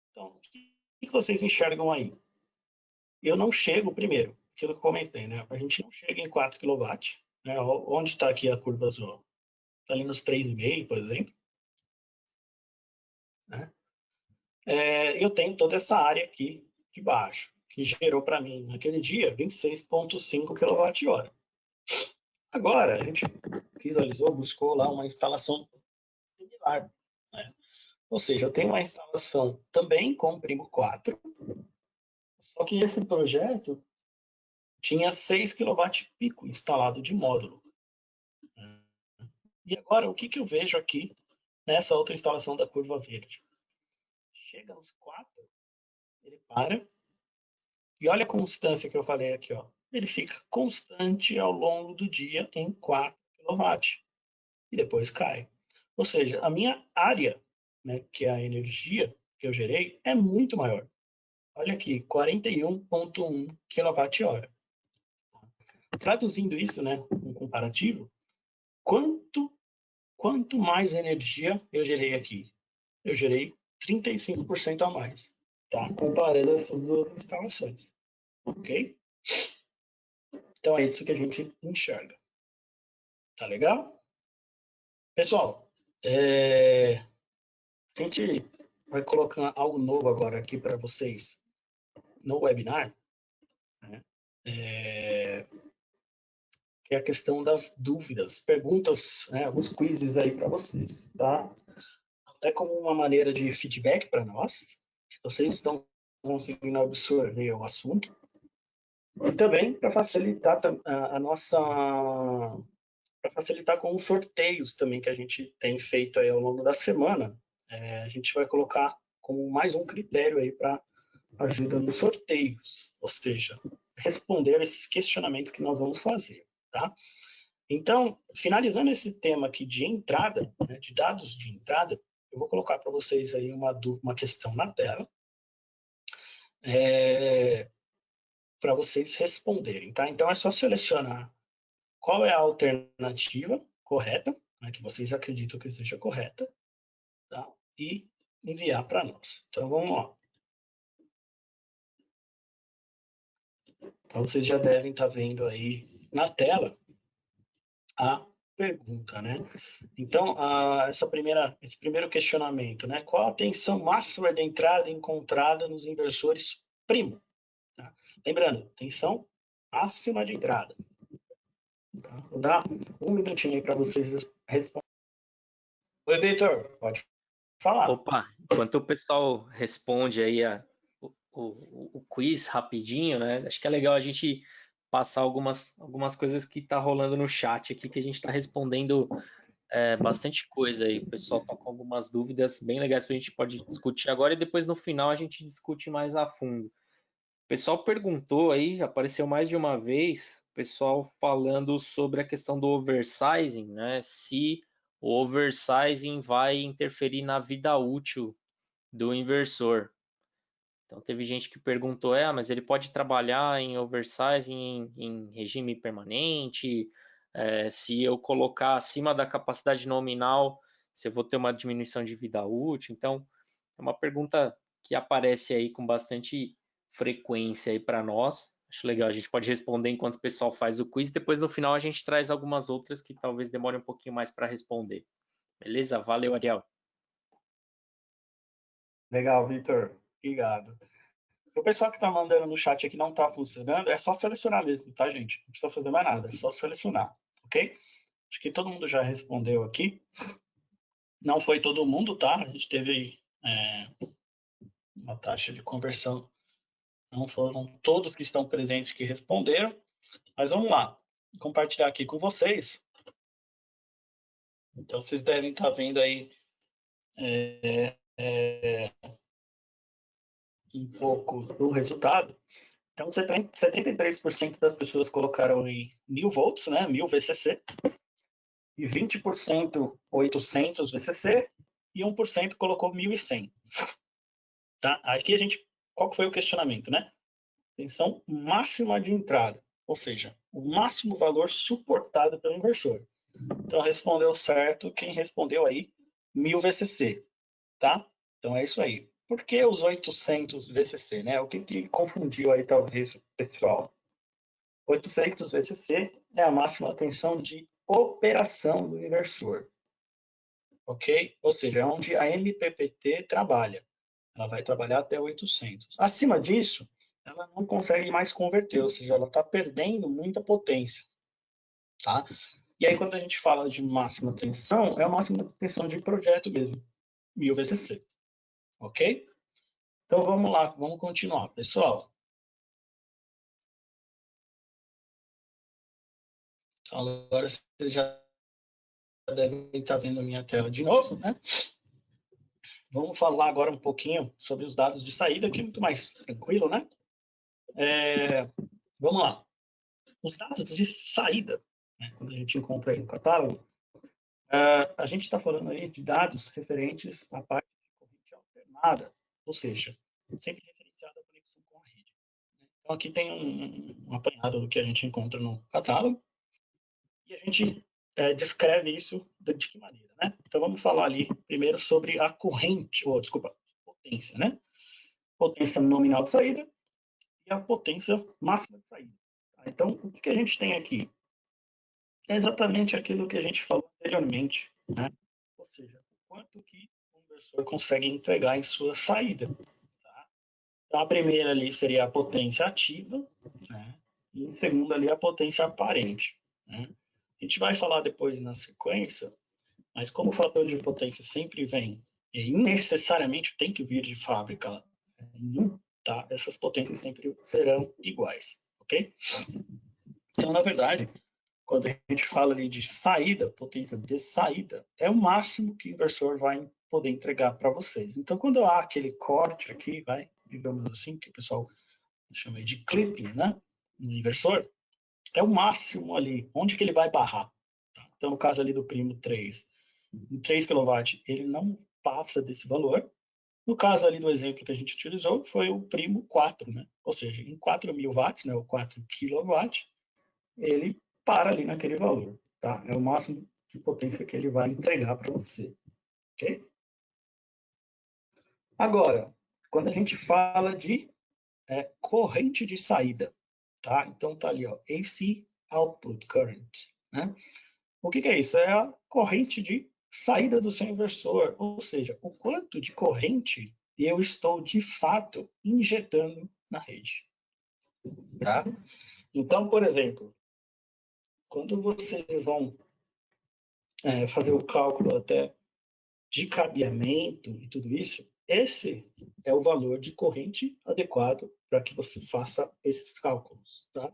Então, o que vocês enxergam aí? Eu não chego primeiro, aquilo que eu comentei, né? A gente não chega em 4 kW. Né? Onde está aqui a curva azul? Está ali nos 3,5, por exemplo. Né? Eu tenho toda essa área aqui de baixo, que gerou para mim, naquele dia, 26,5 kWh. Agora, a gente visualizou, buscou lá uma instalação similar. Né? Ou seja, eu tenho uma instalação também com Primo 4, só que esse projeto tinha 6 kW pico instalado de módulo. E agora, o que eu vejo aqui nessa outra instalação da curva verde? Chega nos 4, ele para, e olha a constância que eu falei aqui, ó. Ele fica constante ao longo do dia em 4 kW e depois cai. Ou seja, a minha área, né, que é a energia que eu gerei, é muito maior. Olha aqui, 41,1 kWh. Traduzindo isso, né, um comparativo, quanto mais energia eu gerei aqui? Eu gerei 35% a mais. tá? Comparando essas duas instalações, ok? Então é isso que a gente enxerga, tá legal? Pessoal, a gente vai colocar algo novo agora aqui para vocês no webinar, né? Que é a questão das dúvidas, perguntas, né, alguns quizzes aí para vocês, tá? Até como uma maneira de feedback para nós, se vocês estão conseguindo absorver o assunto, e também para facilitar a nossa, para facilitar com os sorteios também que a gente tem feito aí ao longo da semana. A gente vai colocar como mais um critério aí para ajuda nos sorteios, ou seja, responder esses questionamentos que nós vamos fazer, tá? Então, finalizando esse tema aqui de entrada, né, de dados de entrada, eu vou colocar para vocês aí uma questão na tela, para vocês responderem, tá? Então, é só selecionar qual é a alternativa correta, né, que vocês acreditam que seja correta, tá? E enviar para nós. Então, vamos lá. Então, vocês já devem estar vendo aí na tela a pergunta, né? Então, esse primeiro questionamento, né? Qual a tensão máxima de entrada encontrada nos inversores primo? Tá? Lembrando, tensão máxima de entrada. Tá? Vou dar um minutinho aí para vocês responderem. Oi, Victor, pode falar. Opa, enquanto o pessoal responde aí o quiz rapidinho, né? Acho que é legal a gente passar algumas coisas que tá rolando no chat aqui, que a gente está respondendo bastante coisa aí. O pessoal tá com algumas dúvidas bem legais que a gente pode discutir agora e depois no final a gente discute mais a fundo. O pessoal perguntou aí, apareceu mais de uma vez, o pessoal falando sobre a questão do oversizing, né? Se o oversizing vai interferir na vida útil do inversor. Então teve gente que perguntou, mas ele pode trabalhar em oversizing em regime permanente? Se eu colocar acima da capacidade nominal, se eu vou ter uma diminuição de vida útil? Então é uma pergunta que aparece aí com bastante frequência aí para nós. Acho legal, a gente pode responder enquanto o pessoal faz o quiz, depois no final a gente traz algumas outras que talvez demore um pouquinho mais para responder. Beleza? Valeu, Ariel. Legal, Victor. Obrigado. O pessoal que está mandando no chat aqui não está funcionando, é só selecionar mesmo, tá, gente? Não precisa fazer mais nada, é só selecionar, ok? Acho que todo mundo já respondeu aqui. Não foi todo mundo, tá? A gente teve uma taxa de conversão. Não foram todos que estão presentes que responderam. Mas vamos lá. Vou compartilhar aqui com vocês. Então, vocês devem estar vendo aí um pouco do resultado. Então, 73% das pessoas colocaram em 1000 volts, né? 1000 VCC. E 20% 800 VCC. E 1% colocou 1100. Tá? Aqui qual que foi o questionamento, né? Tensão máxima de entrada, ou seja, o máximo valor suportado pelo inversor. Então, respondeu certo quem respondeu aí 1000 VCC, tá? Então, é isso aí. Por que os 800 VCC, né? O que confundiu aí, talvez, o pessoal? 800 VCC é a máxima tensão de operação do inversor, ok? Ou seja, é onde a MPPT trabalha. Ela vai trabalhar até 800. Acima disso, ela não consegue mais converter, ou seja, ela está perdendo muita potência, tá? E aí, quando a gente fala de máxima tensão, é a máxima tensão de projeto mesmo, 1000 VCC, ok? Então, vamos lá, vamos continuar, pessoal. Então, agora vocês já devem estar vendo a minha tela de novo, né? Vamos falar agora um pouquinho sobre os dados de saída, que é muito mais tranquilo, né? Vamos lá. Os dados de saída, né, quando a gente encontra aí no catálogo, a gente está falando aí de dados referentes à parte de corrente alternada, ou seja, sempre referenciada à conexão com a rede. Então, aqui tem um apanhado do que a gente encontra no catálogo e a gente descreve isso de que maneira, né? Então, vamos falar ali primeiro sobre a corrente, ou desculpa, potência, né? potência nominal de saída e a potência máxima de saída. Então, o que a gente tem aqui? É exatamente aquilo que a gente falou anteriormente, né? Ou seja, o quanto que o inversor consegue entregar em sua saída. Tá? Então, a primeira ali seria a potência ativa, né? E em segundo ali a potência aparente. Né? A gente vai falar depois na sequência, mas como o fator de potência sempre vem e necessariamente tem que vir de fábrica em 1, tá? Essas potências sempre serão iguais, ok? Então, na verdade, quando a gente fala ali de saída, potência de saída, é o máximo que o inversor vai poder entregar para vocês. Então, quando há aquele corte aqui, digamos assim, que o pessoal chama de clipping, né, no inversor, é o máximo ali, onde que ele vai barrar. Tá? Então, no caso ali do primo 3, em 3 kW, ele não passa desse valor. No caso ali do exemplo que a gente utilizou, foi o primo 4, né? Ou seja, em 4.000 watts, né, ou 4 kW, ele para ali naquele valor, tá? É o máximo de potência que ele vai entregar para você, ok? Agora, quando a gente fala de corrente de saída, tá? Então tá ali, ó, AC Output Current, né? O que é isso? É a corrente de saída do seu inversor, ou seja, o quanto de corrente eu estou de fato injetando na rede, tá? Então, por exemplo, quando vocês vão fazer o cálculo até de cabeamento e tudo isso, esse é o valor de corrente adequado para que você faça esses cálculos, tá?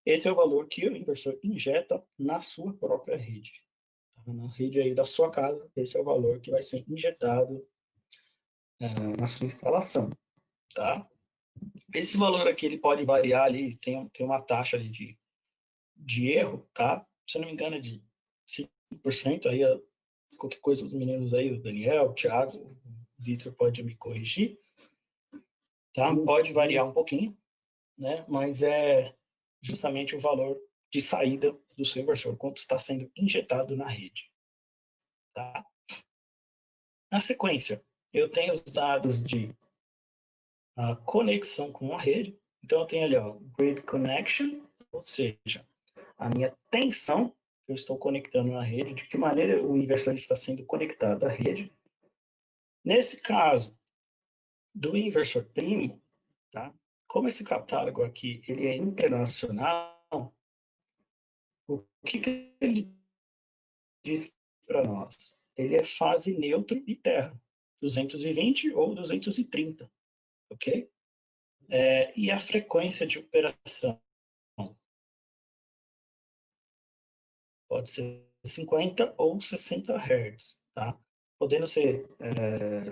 Esse é o valor que o inversor injeta na sua própria rede. Tá? Na rede aí da sua casa, esse é o valor que vai ser injetado na sua instalação, tá? Esse valor aqui ele pode variar ali, tem uma taxa ali de erro, tá? Se eu não me engano é de 5%, aí qualquer coisa dos meninos aí, o Daniel, o Thiago, o Vitor pode me corrigir, tá? Pode variar um pouquinho, né? Mas é justamente o valor de saída do seu inversor, quanto está sendo injetado na rede, tá? Na sequência, eu tenho os dados de conexão com a rede. Então, eu tenho ali, ó, grid connection, ou seja, a minha tensão que eu estou conectando na rede, de que maneira o inversor está sendo conectado à rede. Nesse caso do inversor primo, tá? Como esse catálogo aqui ele é internacional, o que ele diz para nós? Ele é fase neutro e terra, 220 ou 230, ok? E a frequência de operação pode ser 50 ou 60 Hz, tá? Podendo ser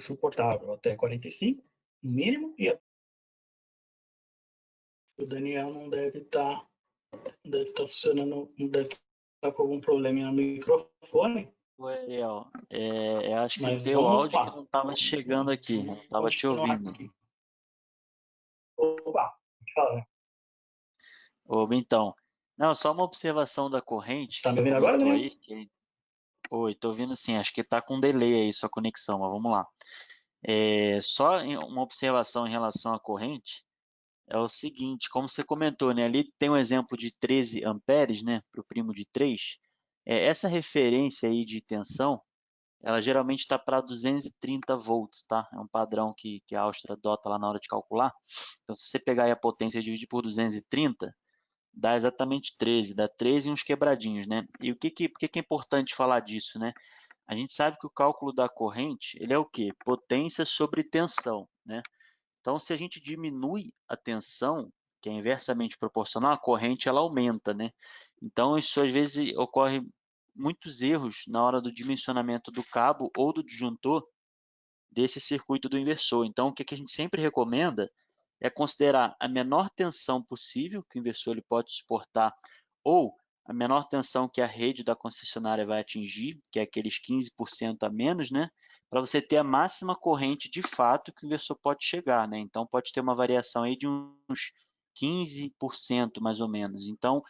suportável até 45, no mínimo, e o Daniel não deve estar funcionando, não deve estar com algum probleminha no microfone. Oi, Ariel. Eu acho que o Mas teu vamos áudio que lá. não estava chegando aqui, não estava te Continuar ouvindo. aqui. Opa, fala. Então, não, só uma observação da corrente que Tá me você ouvindo agora, comentou Daniel? aí. Oi, tô ouvindo sim, acho que está com delay aí sua conexão, mas vamos lá. Só uma observação em relação à corrente, é o seguinte, como você comentou, né, ali tem um exemplo de 13 amperes, né, para o primo de 3. Essa referência aí de tensão, ela geralmente está para 230 volts, tá? É um padrão que a Áustria adota lá na hora de calcular. Então, se você pegar aí a potência e dividir por 230, dá exatamente 13, dá 13 e uns quebradinhos, né? E por que é importante falar disso, né? A gente sabe que o cálculo da corrente, ele é o quê? Potência sobre tensão, né? Então, se a gente diminui a tensão, que é inversamente proporcional, a corrente ela aumenta, né? Então, isso às vezes ocorre muitos erros na hora do dimensionamento do cabo ou do disjuntor desse circuito do inversor. Então, o que a gente sempre recomenda é considerar a menor tensão possível que o inversor ele pode suportar ou a menor tensão que a rede da concessionária vai atingir, que é aqueles 15% a menos, né? Para você ter a máxima corrente de fato que o inversor pode chegar, né? Então, pode ter uma variação aí de uns 15% mais ou menos. Então,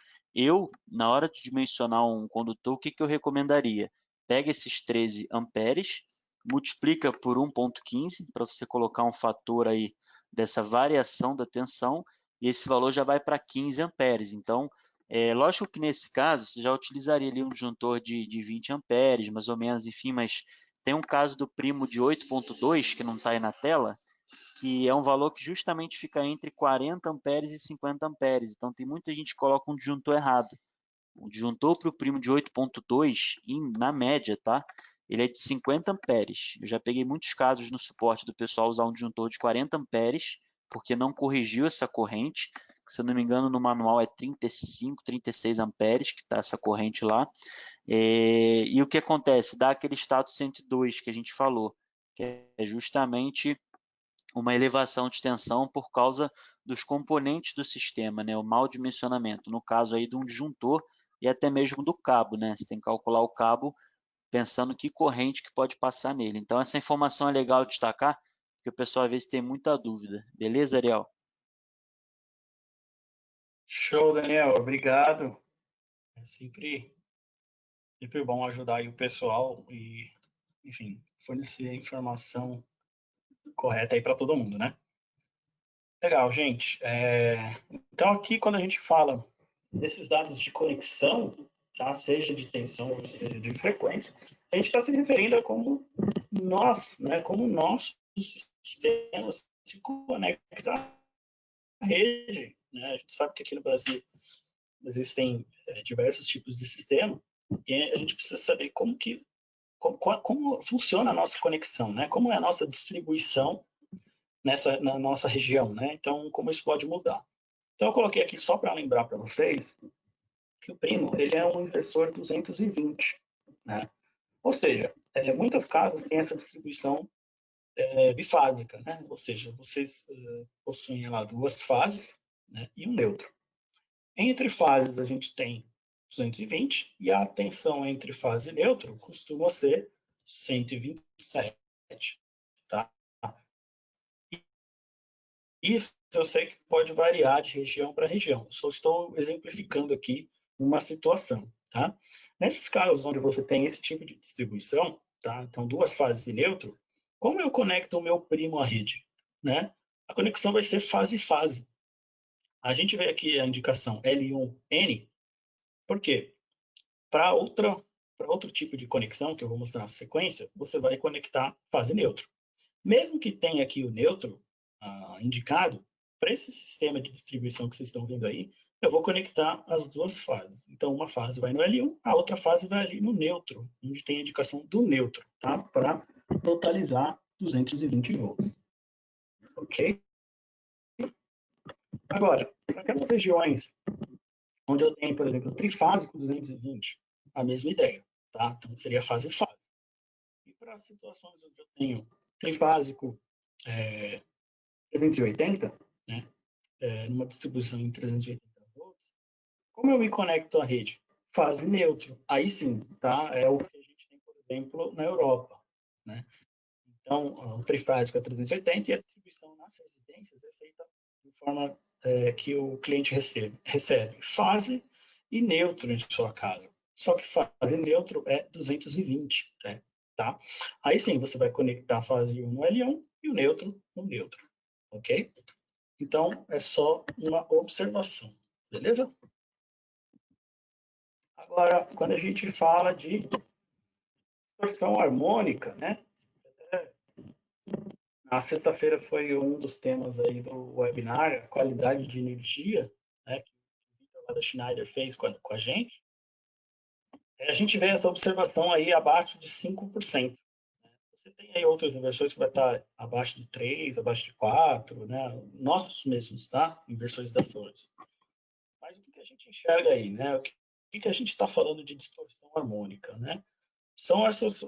na hora de dimensionar um condutor, o que eu recomendaria? Pega esses 13 amperes, multiplica por 1,15 para você colocar um fator aí dessa variação da tensão, e esse valor já vai para 15 amperes. Então, lógico que nesse caso, você já utilizaria ali um disjuntor de 20 amperes, mais ou menos, enfim, mas tem um caso do primo de 8.2, que não está aí na tela, que é um valor que justamente fica entre 40 amperes e 50 amperes. Então, tem muita gente que coloca um disjuntor errado. O disjuntor para o primo de 8.2, na média, tá? Ele é de 50 amperes. Eu já peguei muitos casos no suporte do pessoal usar um disjuntor de 40 amperes, porque não corrigiu essa corrente, que, se eu não me engano, no manual é 35, 36 amperes que está essa corrente lá. E o que acontece? Dá aquele status 102 que a gente falou, que é justamente uma elevação de tensão por causa dos componentes do sistema, né? O mau dimensionamento, no caso aí de um disjuntor e até mesmo do cabo, né? Você tem que calcular o cabo pensando que corrente que pode passar nele. Então, essa informação é legal destacar, porque o pessoal às vezes tem muita dúvida. Beleza, Ariel? Show, Daniel. Obrigado. É sempre bom ajudar aí o pessoal e, enfim, fornecer a informação correta aí para todo mundo, né? Legal, gente. Então, aqui, quando a gente fala desses dados de conexão, tá? Seja de tensão ou seja de frequência, a gente está se referindo a como nós, né? Como nosso sistema se conecta à rede, né? A gente sabe que aqui no Brasil existem diversos tipos de sistema e a gente precisa saber como funciona a nossa conexão, né? Como é a nossa distribuição na nossa região, né? Então, como isso pode mudar. Então, eu coloquei aqui só para lembrar para vocês que o primo ele é um inversor 220, né? Ou seja, muitas casas têm essa distribuição bifásica, né? Ou seja, vocês possuem lá duas fases, né? E um neutro. Entre fases a gente tem 220 e a tensão entre fase e neutro costuma ser 127, tá? Isso eu sei que pode variar de região para região. Só estou exemplificando aqui uma situação, tá? Nesses casos onde você tem esse tipo de distribuição, tá? Então, duas fases e neutro, como eu conecto o meu primo à rede, né? A conexão vai ser fase-fase. A gente vê aqui a indicação L1N, por quê? Para outro tipo de conexão, que eu vou mostrar na sequência, você vai conectar fase neutro. Mesmo que tenha aqui o neutro indicado, para esse sistema de distribuição que vocês estão vendo aí, eu vou conectar as duas fases. Então, uma fase vai no L1, a outra fase vai ali no neutro, onde tem a indicação do neutro, tá? Para totalizar 220 volts. Ok? Agora, para aquelas regiões onde eu tenho, por exemplo, trifásico 220, a mesma ideia, tá? Então, seria fase-fase. E para situações onde eu tenho trifásico 380, né? Numa distribuição em 380 volts, como eu me conecto à rede? Fase neutro. Aí sim, tá? É o que a gente tem, por exemplo, na Europa, né? Então, o trifásico é 380 e a distribuição nas residências é feita de forma que o cliente recebe fase e neutro em sua casa. Só que fase neutro é 220, né? Tá? Aí sim, você vai conectar a fase 1 no L1 e o neutro no neutro, ok? Então, é só uma observação, beleza? Agora, quando a gente fala de distorção harmônica, né? Na sexta-feira foi um dos temas aí do webinar, a qualidade de energia, né? Que o Vitor lá da Schneider fez com a gente. A gente vê essa observação aí abaixo de 5%. Você tem aí outras inversões que vai estar abaixo de 3, abaixo de 4, né? Nossos mesmos, tá? Inversões da Flores. Mas o que a gente enxerga aí, né? O que a gente está falando de distorção harmônica, né? São essas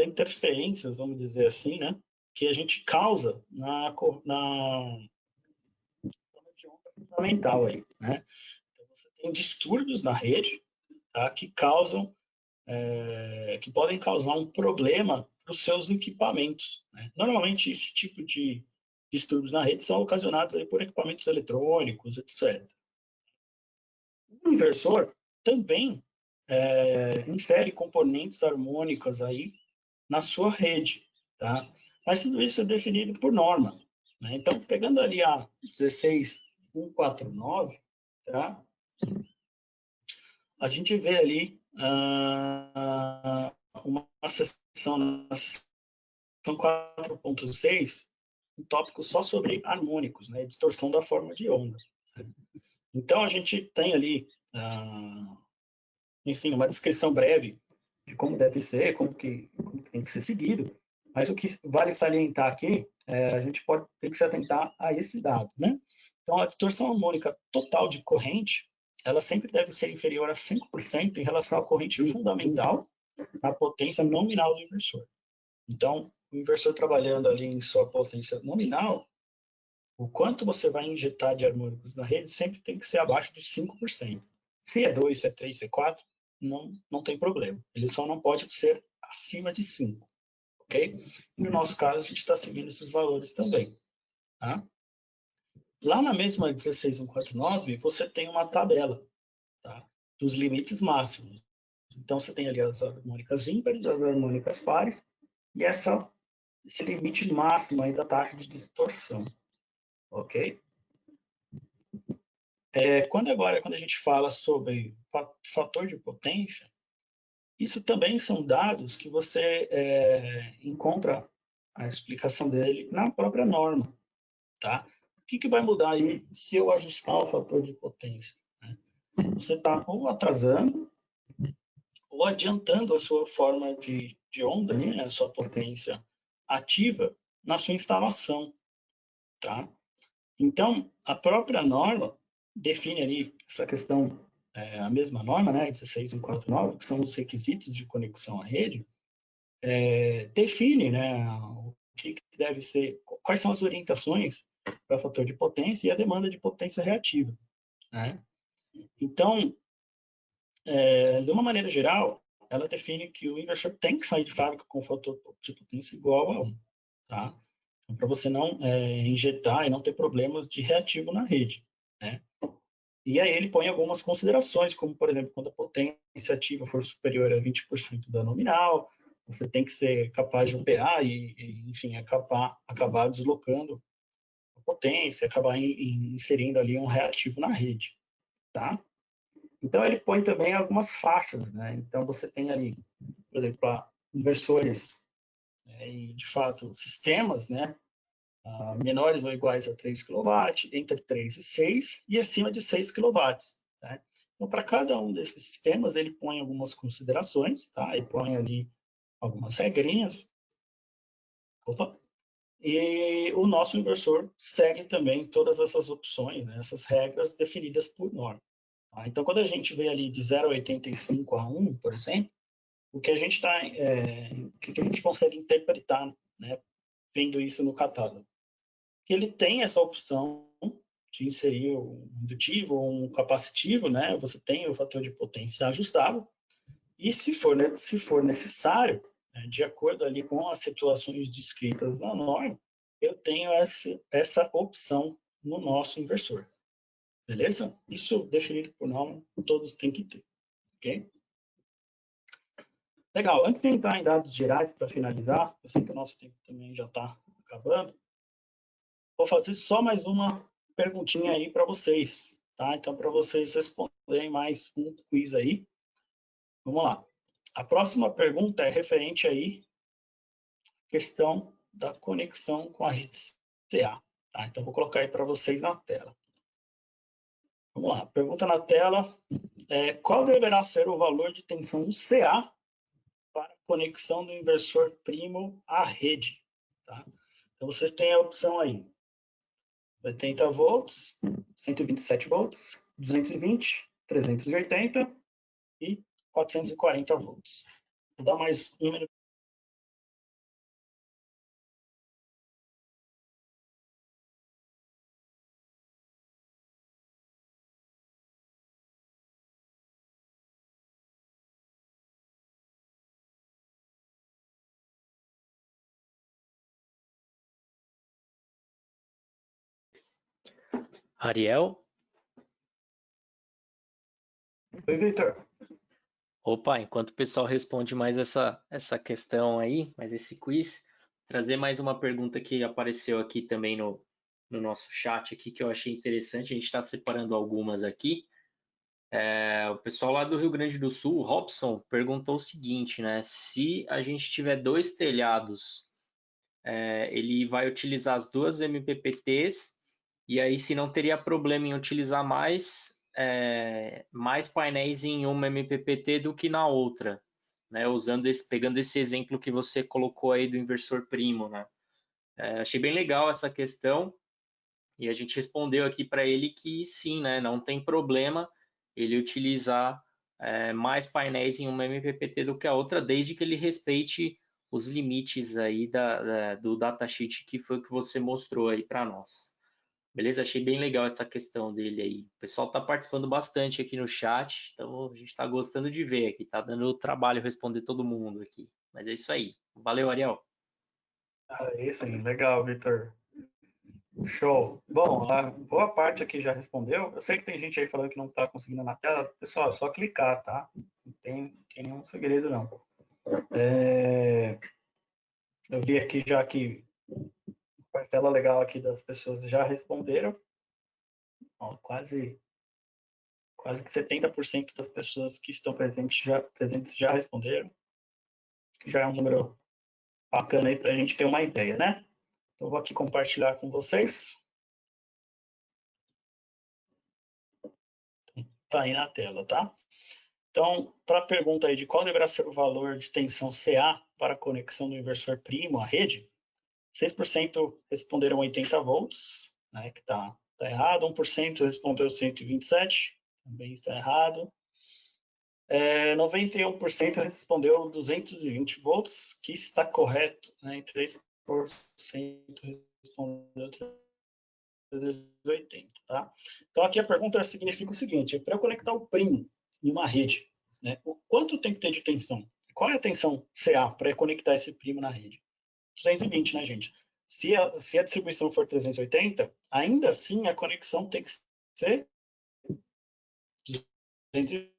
interferências, vamos dizer assim, né? Que a gente causa na de onda fundamental aí, né? Então, você tem distúrbios na rede, tá? Que podem causar um problema para os seus equipamentos, né? Normalmente, esse tipo de distúrbios na rede são ocasionados aí por equipamentos eletrônicos, etc. O inversor também insere componentes harmônicas aí na sua rede, tá? Mas tudo isso é definido por norma, né? Então, pegando ali a 16149, tá? A gente vê ali uma seção, na seção 4.6, um tópico só sobre harmônicos, né? Distorção da forma de onda. Então, a gente tem ali, enfim, uma descrição breve de como deve ser, como que tem que ser seguido, mas o que vale salientar aqui, a gente tem que se atentar a esse dado, né? Então, a distorção harmônica total de corrente, ela sempre deve ser inferior a 5% em relação à corrente fundamental, à potência nominal do inversor. Então, o inversor trabalhando ali em sua potência nominal, o quanto você vai injetar de harmônicos na rede sempre tem que ser abaixo de 5%. Se é 2, se é 3, se é 4, não tem problema. Ele só não pode ser acima de 5, ok? E no nosso caso, a gente está seguindo esses valores também, tá? Lá na mesma 16149, você tem uma tabela, tá? Dos limites máximos. Então, você tem ali as harmônicas ímpares, as harmônicas pares, e esse limite máximo aí da taxa de distorção, ok? Quando a gente fala sobre fator de potência, isso também são dados que você encontra a explicação dele na própria norma, tá? O que vai mudar aí se eu ajustar o fator de potência? Né? Você está ou atrasando ou adiantando a sua forma de onda, né? A sua potência ativa na sua instalação, tá? Então, a própria norma define ali essa questão, a mesma norma, né, 16149, que são os requisitos de conexão à rede, define, né, o que deve ser, quais são as orientações para fator de potência e a demanda de potência reativa, né? Então, de uma maneira geral, ela define que o inversor tem que sair de fábrica com fator de potência igual a 1, tá? Então, para você não injetar e não ter problemas de reativo na rede, né? E aí ele põe algumas considerações, como, por exemplo, quando a potência ativa for superior a 20% da nominal, você tem que ser capaz de operar enfim, acabar deslocando a potência, acabar inserindo ali um reativo na rede, tá? Então, ele põe também algumas faixas, né? Então, você tem ali, por exemplo, inversores e, de fato, sistemas, né? Menores ou iguais a 3 kW, entre 3 e 6, e acima de 6 kW. Tá? Então, para cada um desses sistemas, ele põe algumas considerações, tá? Ele põe ali algumas regrinhas. Opa! E o nosso inversor segue também todas essas opções, né? Essas regras definidas por norma. Tá? Então, quando a gente vê ali de 0,85 a 1, por exemplo, o que a gente consegue interpretar, né? Vendo isso no catálogo? Que ele tem essa opção de inserir um indutivo ou um capacitivo, né? Você tem o fator de potência ajustável e se for necessário, né, de acordo ali com as situações descritas na norma, eu tenho essa opção no nosso inversor. Beleza? Isso definido por norma, todos têm que ter, ok? Legal, antes de entrar em dados gerais para finalizar, eu sei que o nosso tempo também já está acabando, vou fazer só mais uma perguntinha aí para vocês, tá? Então, para vocês responderem mais um quiz aí. Vamos lá. A próxima pergunta é referente aí à questão da conexão com a rede CA, tá? Então, vou colocar aí para vocês na tela. Vamos lá. Pergunta na tela qual deverá ser o valor de tensão CA para a conexão do inversor primo à rede, tá? Então, vocês têm a opção aí. 80 volts, 127 volts, 220, 380 e 440 volts. Vou dar mais um minuto. Ariel? Oi, Victor. Opa, enquanto o pessoal responde mais essa questão aí, mais esse quiz, trazer mais uma pergunta que apareceu aqui também no nosso chat aqui que eu achei interessante. A gente está separando algumas aqui. O pessoal lá do Rio Grande do Sul, o Robson, perguntou o seguinte, né? Se a gente tiver 2 telhados, ele vai utilizar as 2 MPPTs, e aí se não teria problema em utilizar mais painéis em uma MPPT do que na outra, né? Pegando esse exemplo que você colocou aí do inversor primo, né? Achei bem legal essa questão, e a gente respondeu aqui para ele que sim, né? Não tem problema ele utilizar mais painéis em uma MPPT do que a outra, desde que ele respeite os limites aí do datasheet que foi o que você mostrou aí para nós. Beleza? Achei bem legal essa questão dele aí. O pessoal está participando bastante aqui no chat, então a gente está gostando de ver aqui, tá dando trabalho responder todo mundo aqui. Mas é isso aí. Valeu, Ariel. É isso aí, legal, Vitor. Show. Bom, a boa parte aqui já respondeu. Eu sei que tem gente aí falando que não está conseguindo na tela. Pessoal, é só clicar, tá? Não tem nenhum segredo, não. Eu vi aqui já que parcela legal aqui das pessoas já responderam. Ó, quase que 70% das pessoas que estão presentes já responderam. Que já é um número bacana aí para a gente ter uma ideia, né? Então, vou aqui compartilhar com vocês. Tá aí na tela, tá? Então, para a pergunta aí de qual deverá ser o valor de tensão CA para a conexão do inversor primo à rede, 6% responderam 80 volts, né, que está errado, 1% respondeu 127, também está errado. 91% respondeu 220 volts, que está correto, né, e 3% respondeu 380, tá? Então, aqui a pergunta significa o seguinte: para eu conectar o primo em uma rede, né, quanto tem que ter de tensão? Qual é a tensão CA para conectar esse primo na rede? 220, né, gente? Se a distribuição for 380, ainda assim a conexão tem que ser 220,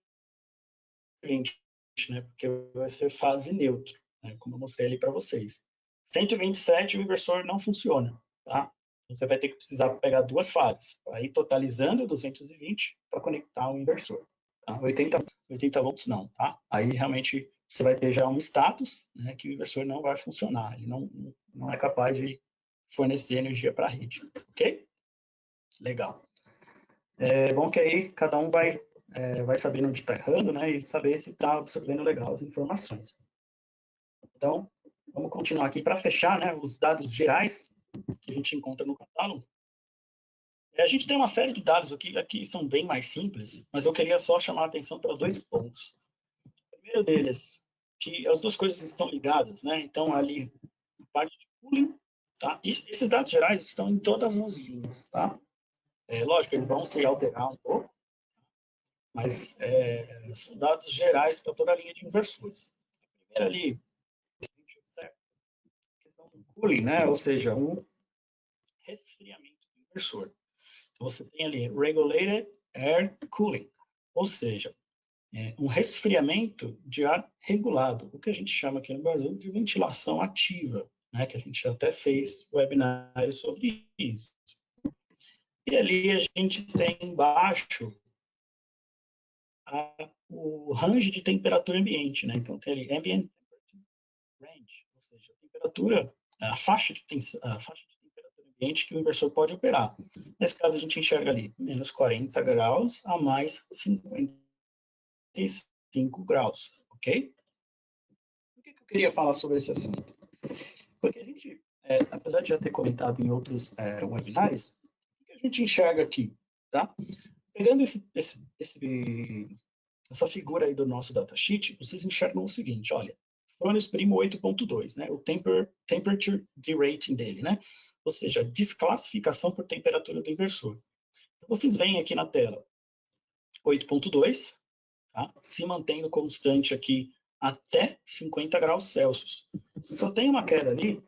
né? Porque vai ser fase neutra, né? Como eu mostrei ali para vocês. 127 o inversor não funciona, tá? Você vai ter que precisar pegar 2 fases, aí totalizando 220 para conectar o inversor. Tá? 80 volts não, tá? Aí realmente você vai ter já um status, né, que o inversor não vai funcionar, ele não é capaz de fornecer energia para a rede, ok? Legal. É bom que aí cada um vai sabendo onde está errando, né, e saber se está absorvendo legal as informações. Então, vamos continuar aqui para fechar, né, os dados gerais que a gente encontra no catálogo. A gente tem uma série de dados aqui são bem mais simples, mas eu queria só chamar a atenção para 2 pontos. O primeiro deles, que as 2 coisas estão ligadas, né? Então, ali, a parte de cooling, tá? E esses dados gerais estão em todas as linhas, tá? Lógico, eles vão se alterar um pouco, mas são dados gerais para toda a linha de inversores. A primeira ali, questão do cooling, né? Ou seja, um resfriamento do inversor. Então, você tem ali Regulated Air Cooling, ou seja, um resfriamento de ar regulado, o que a gente chama aqui no Brasil de ventilação ativa, né, que a gente até fez webinários sobre isso. E ali a gente tem embaixo o range de temperatura ambiente, né? Então tem ali ambient range, ou seja, a temperatura, a faixa de temperatura ambiente que o inversor pode operar. Nesse caso a gente enxerga ali menos 40 graus a mais 55 graus, ok? Por que eu queria falar sobre esse assunto? Porque a gente, apesar de já ter comentado em outros webinars, o que a gente enxerga aqui, tá? Pegando essa figura aí do nosso datasheet, vocês enxergam o seguinte, olha, Fronius Primo 8.2, né? O temperature derating dele, né? Ou seja, desclassificação por temperatura do inversor. Então, vocês veem aqui na tela 8.2, tá? Se mantendo constante aqui até 50 graus Celsius. Você só tem uma queda ali,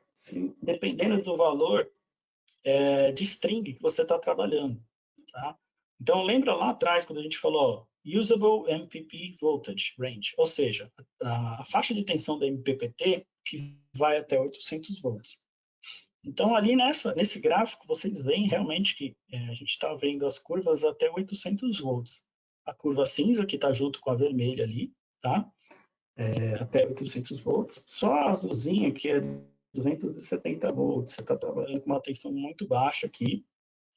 dependendo do valor de string que você está trabalhando, tá? Então, lembra lá atrás, quando a gente falou Usable MPP Voltage Range, ou seja, a faixa de tensão da MPPT que vai até 800 volts. Então, ali nesse gráfico, vocês veem realmente que a gente está vendo as curvas até 800 volts. A curva cinza, que está junto com a vermelha ali, tá? Até 800 volts. Só a azulzinha, que é 270 volts. Você está trabalhando com uma tensão muito baixa aqui.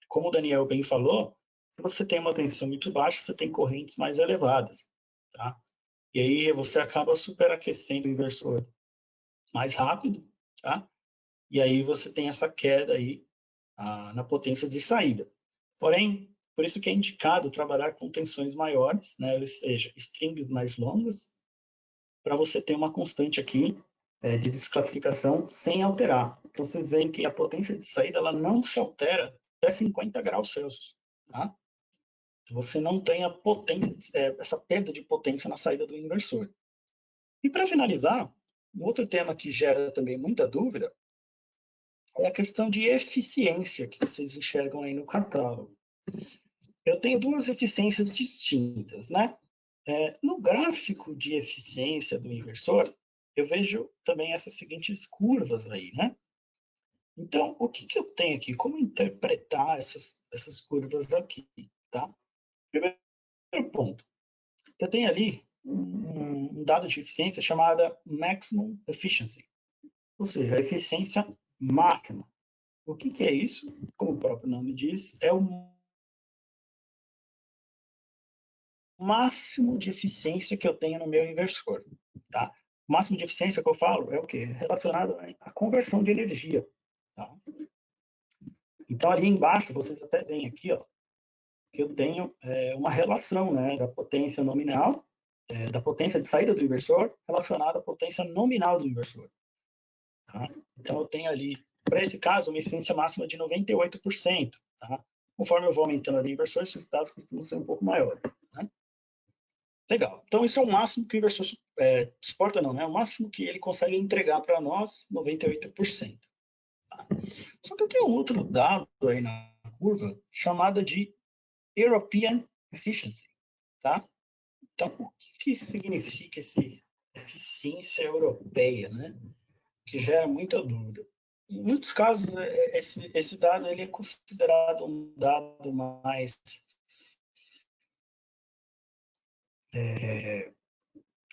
Como o Daniel bem falou, se você tem uma tensão muito baixa, você tem correntes mais elevadas, tá? E aí você acaba superaquecendo o inversor mais rápido, tá? E aí você tem essa queda aí na potência de saída. Porém, por isso que é indicado trabalhar com tensões maiores, né? Ou seja, strings mais longas, para você ter uma constante aqui de desclassificação sem alterar. Então, vocês veem que a potência de saída ela não se altera até 50 graus Celsius, tá? Você não tem a potência, essa perda de potência na saída do inversor. E para finalizar, um outro tema que gera também muita dúvida é a questão de eficiência que vocês enxergam aí no catálogo. Eu tenho duas eficiências distintas, né? No gráfico de eficiência do inversor, eu vejo também essas seguintes curvas aí, né? Então, o que eu tenho aqui? Como interpretar essas curvas aqui, tá? Primeiro ponto, eu tenho ali um dado de eficiência chamada maximum efficiency, ou seja, a eficiência máxima. O que é isso? Como o próprio nome diz, é o máximo de eficiência que eu tenho no meu inversor, tá? O máximo de eficiência que eu falo é o quê? Relacionado à conversão de energia, tá? Então, ali embaixo, vocês até veem aqui, ó, que eu tenho uma relação, né, da potência nominal, da potência de saída do inversor relacionada à potência nominal do inversor, tá? Então, eu tenho ali, para esse caso, uma eficiência máxima de 98%, tá? Conforme eu vou aumentando ali o inversor, esses dados costumam ser um pouco maiores, né? Legal. Então, isso é o máximo que o inversor suporta, não, né? O máximo que ele consegue entregar para nós, 98%. Tá? Só que eu tenho um outro dado aí na curva, chamada de European Efficiency, tá? Então, o que significa essa eficiência europeia, né? Que gera muita dúvida. Em muitos casos, esse dado ele é considerado um dado mais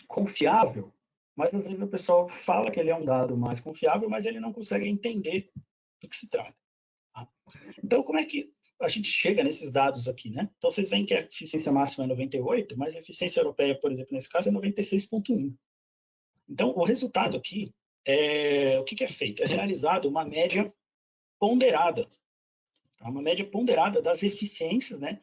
confiável, mas às vezes o pessoal fala que ele é um dado mais confiável, mas ele não consegue entender do que se trata. Tá? Então, como é que a gente chega nesses dados aqui, né? Então, vocês veem que a eficiência máxima é 98, mas a eficiência europeia, por exemplo, nesse caso, é 96,1. Então, o resultado aqui, o que é feito? É realizado uma média ponderada, tá? Uma média ponderada das eficiências, né?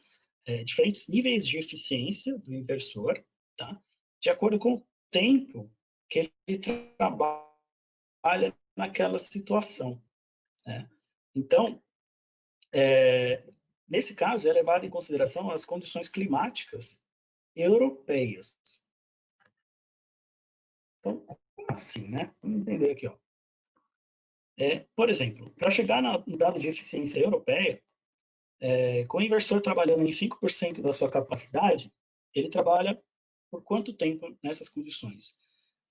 Diferentes níveis de eficiência do inversor, tá? De acordo com o tempo que ele trabalha naquela situação, né? Então, nesse caso, é levado em consideração as condições climáticas europeias. Então, como assim, né? Vamos entender aqui, ó. Por exemplo, para chegar no dado de eficiência europeia, com o inversor trabalhando em 5% da sua capacidade, ele trabalha por quanto tempo nessas condições?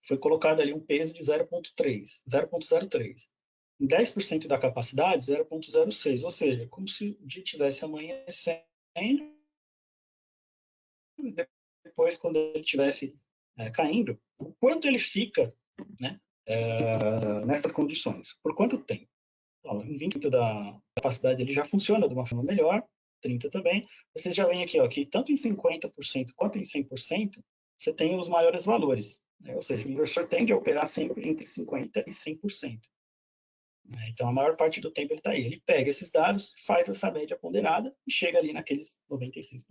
Foi colocado ali um peso de 0,03. Em 10% da capacidade, 0,06. Ou seja, como se o dia estivesse amanhecendo, depois, quando ele estivesse caindo, o quanto ele fica, né, nessas condições? Por quanto tempo? Então, em 20% da capacidade ele já funciona de uma forma melhor, 30% também. Vocês já veem aqui, ó, que tanto em 50% quanto em 100%, você tem os maiores valores, né? Ou seja, o inversor tende a operar sempre entre 50% e 100%. Né? Então, a maior parte do tempo ele está aí. Ele pega esses dados, faz essa média ponderada e chega ali naqueles 96%.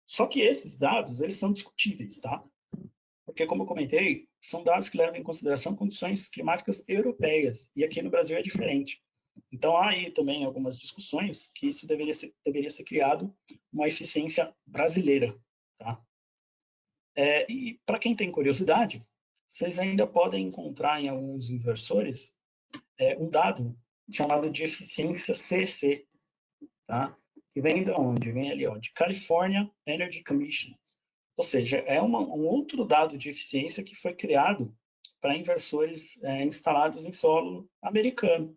Só que esses dados, eles são discutíveis, tá? Porque, como eu comentei, são dados que levam em consideração condições climáticas europeias, e aqui no Brasil é diferente. Então, há aí também algumas discussões que isso deveria ser criado uma eficiência brasileira, tá? E para quem tem curiosidade, vocês ainda podem encontrar em alguns inversores um dado chamado de eficiência CEC, tá? Que vem de onde? Vem ali, ó, de California Energy Commission. Ou seja, é um outro dado de eficiência que foi criado para inversores instalados em solo americano.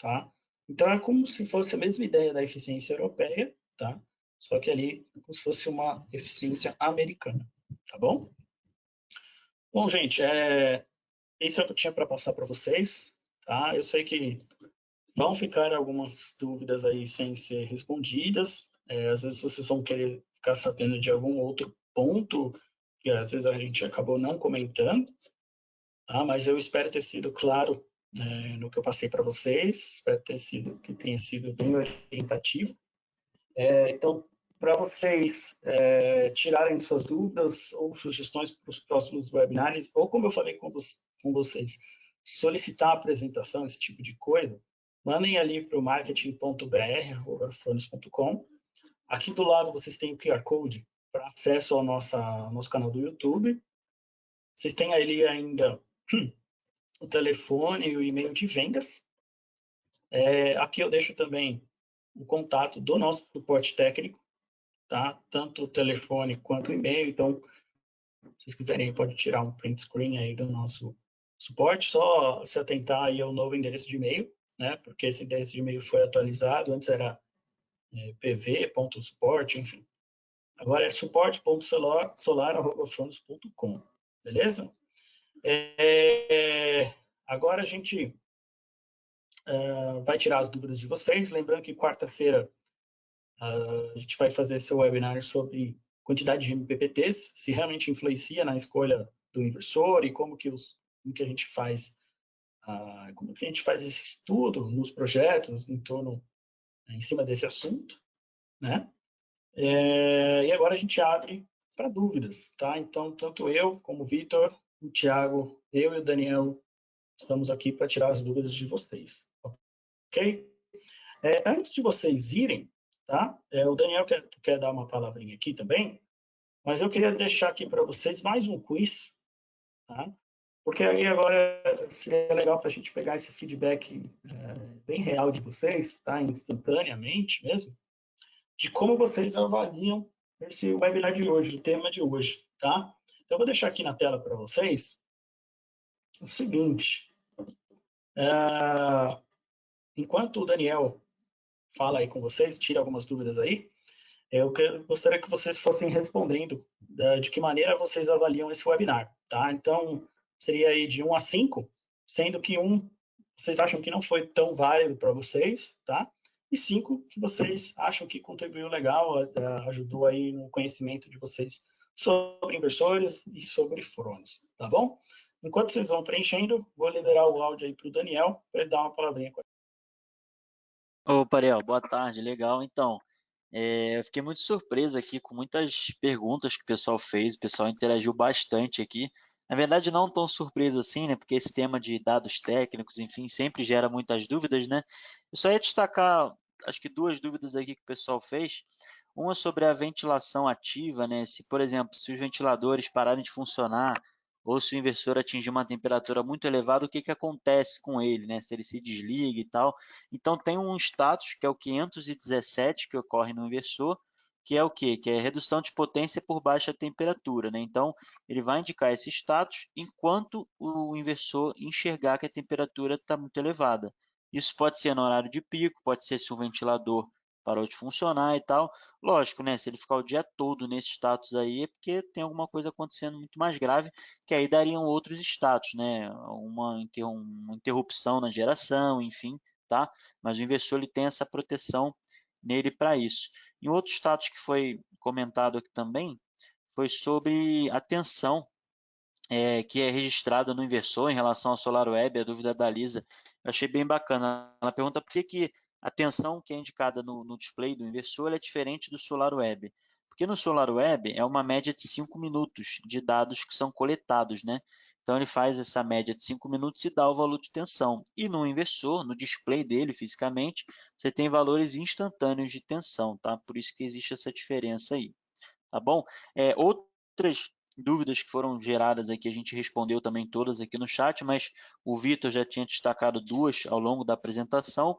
tá? Então, é como se fosse a mesma ideia da eficiência europeia, tá? Só que ali, como se fosse uma eficiência americana, tá bom? Bom, gente, isso é o que eu tinha para passar para vocês, tá? Eu sei que vão ficar algumas dúvidas aí sem ser respondidas. Às vezes vocês vão querer ficar sabendo de algum outro ponto que às vezes a gente acabou não comentando, tá? Mas eu espero ter sido claro, no que eu passei para vocês, espero que tenha sido bem orientativo. Então, para vocês tirarem suas dúvidas ou sugestões para os próximos webinars, ou como eu falei com vocês, solicitar a apresentação, esse tipo de coisa, mandem ali para o marketing.br@fornos.com. Aqui do lado vocês têm o QR Code para acesso ao nosso canal do YouTube. Vocês têm ali ainda o telefone e o e-mail de vendas. Aqui eu deixo também o contato do nosso suporte técnico, tá? Tanto o telefone quanto o e-mail. Então, se vocês quiserem, pode tirar um print screen aí do nosso suporte, só se atentar aí ao novo endereço de e-mail, né? Porque esse endereço de e-mail foi atualizado, antes era pv.suporte, enfim. Agora é suporte.solar@fornos.com, beleza? Agora a gente vai tirar as dúvidas de vocês, lembrando que quarta-feira a gente vai fazer esse webinar sobre quantidade de MPPTs, se realmente influencia na escolha do inversor e como que a gente faz esse estudo nos projetos em cima desse assunto, né? E agora a gente abre para dúvidas, tá? Então, tanto eu como o Vitor, o Thiago, eu e o Daniel estamos aqui para tirar as dúvidas de vocês, ok? Antes de vocês irem, tá? O Daniel quer dar uma palavrinha aqui também, mas eu queria deixar aqui para vocês mais um quiz, tá? Porque aí agora seria legal para a gente pegar esse feedback bem real de vocês, tá? Instantaneamente mesmo, de como vocês avaliam esse webinar de hoje, o tema de hoje, tá? Então, eu vou deixar aqui na tela para vocês o seguinte. Enquanto o Daniel fala aí com vocês, tira algumas dúvidas aí, eu gostaria que vocês fossem respondendo de que maneira vocês avaliam esse webinar, tá? Então, seria aí de 1 a 5, sendo que 1 vocês acham que não foi tão válido para vocês, tá? E 5 que vocês acham que contribuiu legal, ajudou aí no conhecimento de vocês sobre inversores e sobre FRONOS, tá bom? Enquanto vocês vão preenchendo, vou liberar o áudio aí para o Daniel, para ele dar uma palavrinha com ele. Ô, Ariel, boa tarde, legal. Então, eu fiquei muito surpreso aqui com muitas perguntas que o pessoal fez, o pessoal interagiu bastante aqui. Na verdade, não tão surpreso assim, né? Porque esse tema de dados técnicos, enfim, sempre gera muitas dúvidas, né? Eu só ia destacar, acho que 2 dúvidas aqui que o pessoal fez. Uma sobre a ventilação ativa, né? Se, por exemplo, se os ventiladores pararem de funcionar ou se o inversor atingir uma temperatura muito elevada, o que que acontece com ele, né? Se ele se desliga e tal. Então, tem um status, que é o 517, que ocorre no inversor, que é o quê? Que é redução de potência por baixa temperatura, né? Então, ele vai indicar esse status enquanto o inversor enxergar que a temperatura está muito elevada. Isso pode ser no horário de pico, pode ser se o ventilador parou de funcionar e tal. Lógico, né? Se ele ficar o dia todo nesse status aí, é porque tem alguma coisa acontecendo muito mais grave, que aí dariam outros status, né? Uma interrupção na geração, enfim, tá? Mas o inversor ele tem essa proteção nele para isso. E um outro status que foi comentado aqui também foi sobre a tensão que é registrada no inversor em relação ao SolarWeb, a dúvida da Lisa. Eu achei bem bacana. Ela pergunta por que a tensão que é indicada no display do inversor é diferente do SolarWeb. Porque no SolarWeb é uma média de 5 minutos de dados que são coletados, né? Então ele faz essa média de 5 minutos e dá o valor de tensão. E no inversor, no display dele fisicamente, você tem valores instantâneos de tensão, tá? Por isso que existe essa diferença aí, tá bom? Outras dúvidas que foram geradas aqui, a gente respondeu também todas aqui no chat, mas o Vitor já tinha destacado 2 ao longo da apresentação.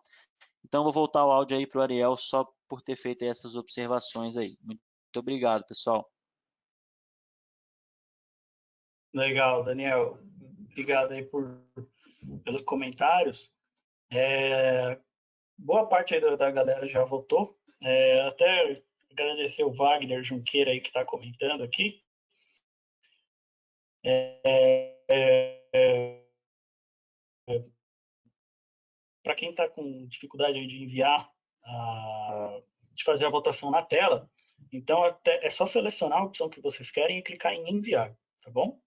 Então, vou voltar o áudio aí para o Ariel só por ter feito essas observações aí. Muito obrigado, pessoal. Legal, Daniel. Obrigado aí pelos comentários. Boa parte aí da galera já votou. Até agradecer o Wagner Junqueira aí que está comentando aqui. Para quem está com dificuldade de enviar, de fazer a votação na tela, então é só selecionar a opção que vocês querem e clicar em enviar, tá bom?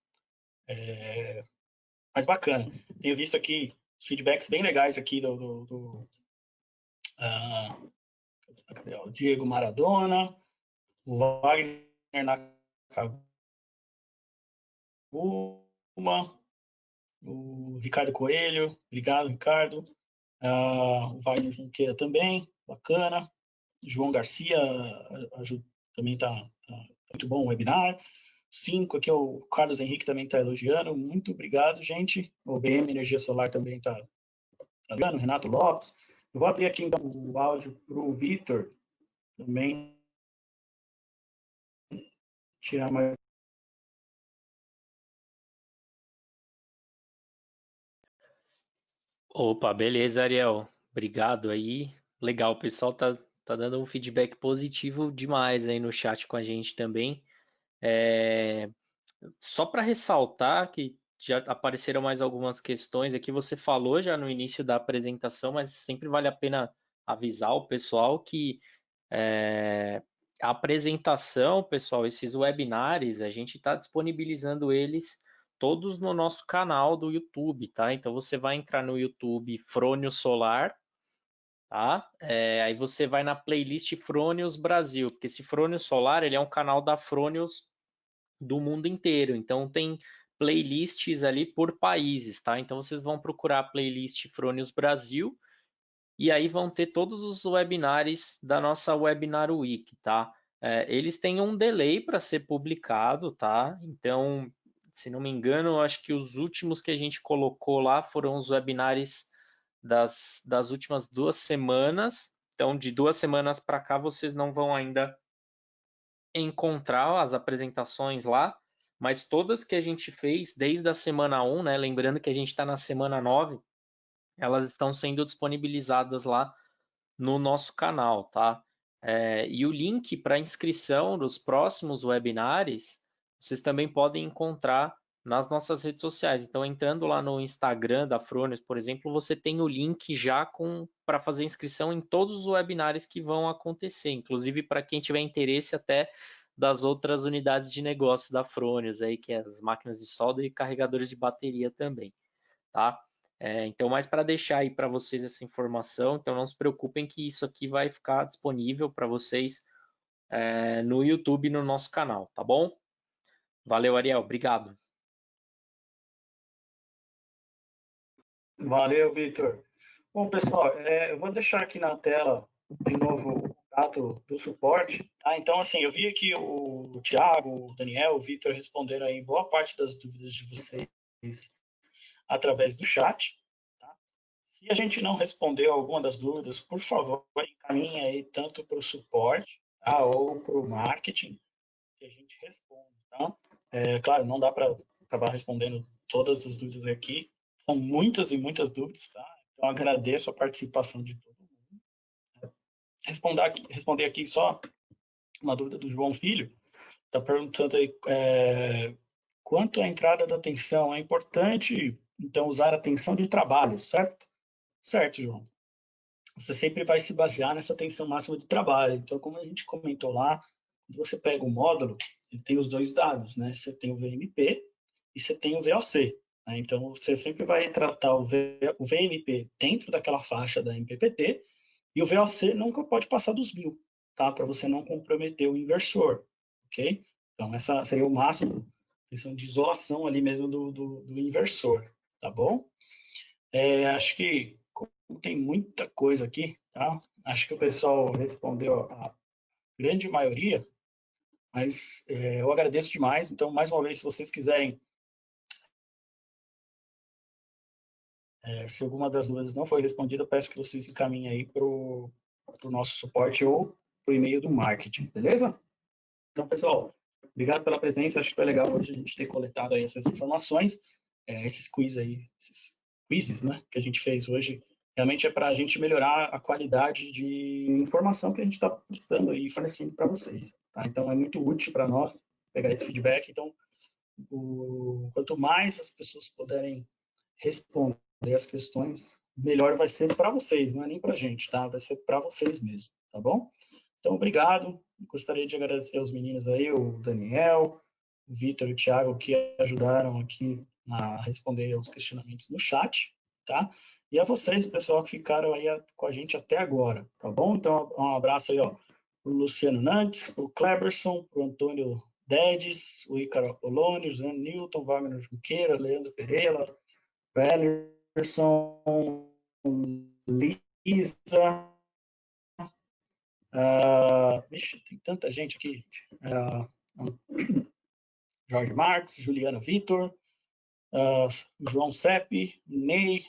Mas bacana. Tenho visto aqui os feedbacks bem legais aqui do Diego Maradona, o Wagner Nakaguma, o Ricardo Coelho, obrigado, Ricardo. O Wagner Junqueira também, bacana. João Garcia também tá muito bom o webinar. 5, aqui o Carlos Henrique também está elogiando. Muito obrigado, gente. O BM Energia Solar também está elogiando. Renato Lopes. Eu vou abrir aqui então, o áudio para o Vitor também. Tirar mais. Opa, beleza, Ariel. Obrigado aí. Legal, o pessoal tá dando um feedback positivo demais aí no chat com a gente também. Só para ressaltar que já apareceram mais algumas questões aqui, você falou já no início da apresentação, mas sempre vale a pena avisar o pessoal que a apresentação, pessoal, esses webinars, a gente está disponibilizando eles todos no nosso canal do YouTube, tá? Então você vai entrar no YouTube Frônios Solar, tá? Aí você vai na playlist Frônios Brasil, porque esse Frônios Solar ele é um canal da Frônios do mundo inteiro. Então tem playlists ali por países, tá? Então vocês vão procurar a playlist Frônios Brasil e aí vão ter todos os webinars da nossa Webinar Week, tá? Eles têm um delay para ser publicado, tá? Então, se não me engano, acho que os últimos que a gente colocou lá foram os webinars das últimas 2 semanas. Então, de 2 semanas para cá, vocês não vão ainda encontrar as apresentações lá, mas todas que a gente fez desde a semana 1, né? Lembrando que a gente está na semana 9, elas estão sendo disponibilizadas lá no nosso canal, tá? E o link para inscrição dos próximos webinars, vocês também podem encontrar nas nossas redes sociais. Então, entrando lá no Instagram da Frônios, por exemplo, você tem o link já para fazer inscrição em todos os webinars que vão acontecer, inclusive para quem tiver interesse até das outras unidades de negócio da Frônios, aí, que é as máquinas de solda e carregadores de bateria também, tá? Então, mais para deixar aí para vocês essa informação, então não se preocupem que isso aqui vai ficar disponível para vocês no YouTube, no nosso canal, tá bom? Valeu, Ariel, obrigado. Valeu, Vitor. Bom, pessoal, eu vou deixar aqui na tela de novo o contato do suporte. Tá? Então, assim, eu vi aqui o Thiago, o Daniel, o Vitor respondendo aí boa parte das dúvidas de vocês através do chat. Tá? Se a gente não respondeu alguma das dúvidas, por favor, encaminhe aí tanto para o suporte, tá? Ou para o marketing, que a gente responde. Tá? Claro, não dá para acabar respondendo todas as dúvidas aqui. São muitas e muitas dúvidas, tá? Então, agradeço a participação de todo mundo. Responder aqui só uma dúvida do João Filho. Está perguntando aí quanto à entrada da tensão. É importante, então, usar a tensão de trabalho, certo? Certo, João. Você sempre vai se basear nessa tensão máxima de trabalho. Então, como a gente comentou lá, quando você pega o módulo, ele tem os dois dados, né? Você tem o VMP e você tem o VOC. Né? Então, você sempre vai tratar o VMP dentro daquela faixa da MPPT e o VOC nunca pode passar dos 1000, tá? Para você não comprometer o inversor, ok? Então, essa seria o máximo de isolação ali mesmo do inversor, tá bom? Acho que tem muita coisa aqui, tá? Acho que o pessoal respondeu a grande maioria, mas eu agradeço demais. Então, mais uma vez, se vocês quiserem, se alguma das dúvidas não foi respondida, eu peço que vocês encaminhem aí para o nosso suporte ou para o e-mail do marketing, beleza? Então, pessoal, obrigado pela presença. Acho que foi legal hoje a gente ter coletado aí essas informações, esses quizzes, né, que a gente fez hoje realmente é para a gente melhorar a qualidade de informação que a gente está prestando e fornecendo para vocês. Tá? Então, é muito útil para nós pegar esse feedback. Então, quanto mais as pessoas puderem responder as questões, melhor vai ser para vocês, não é nem para a gente, tá? Vai ser para vocês mesmo, tá bom? Então, obrigado. Gostaria de agradecer aos meninos aí, o Daniel, o Vitor e o Thiago, que ajudaram aqui a responder aos questionamentos no chat, tá? E a vocês, pessoal, que ficaram aí com a gente até agora, tá bom? Então, um abraço aí, ó, pro Luciano Nantes, pro Cleberson, pro Antônio Dedes, o Ícaro Apolônio, José Newton, Wagner Junqueira, Leandro Pereira, Wellerson, Lisa, vixe, tem tanta gente aqui, Jorge Marques, Juliana Vitor, João Sepp, Ney,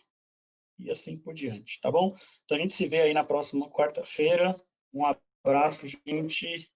e assim por diante, tá bom? Então a gente se vê aí na próxima quarta-feira. Um abraço, gente.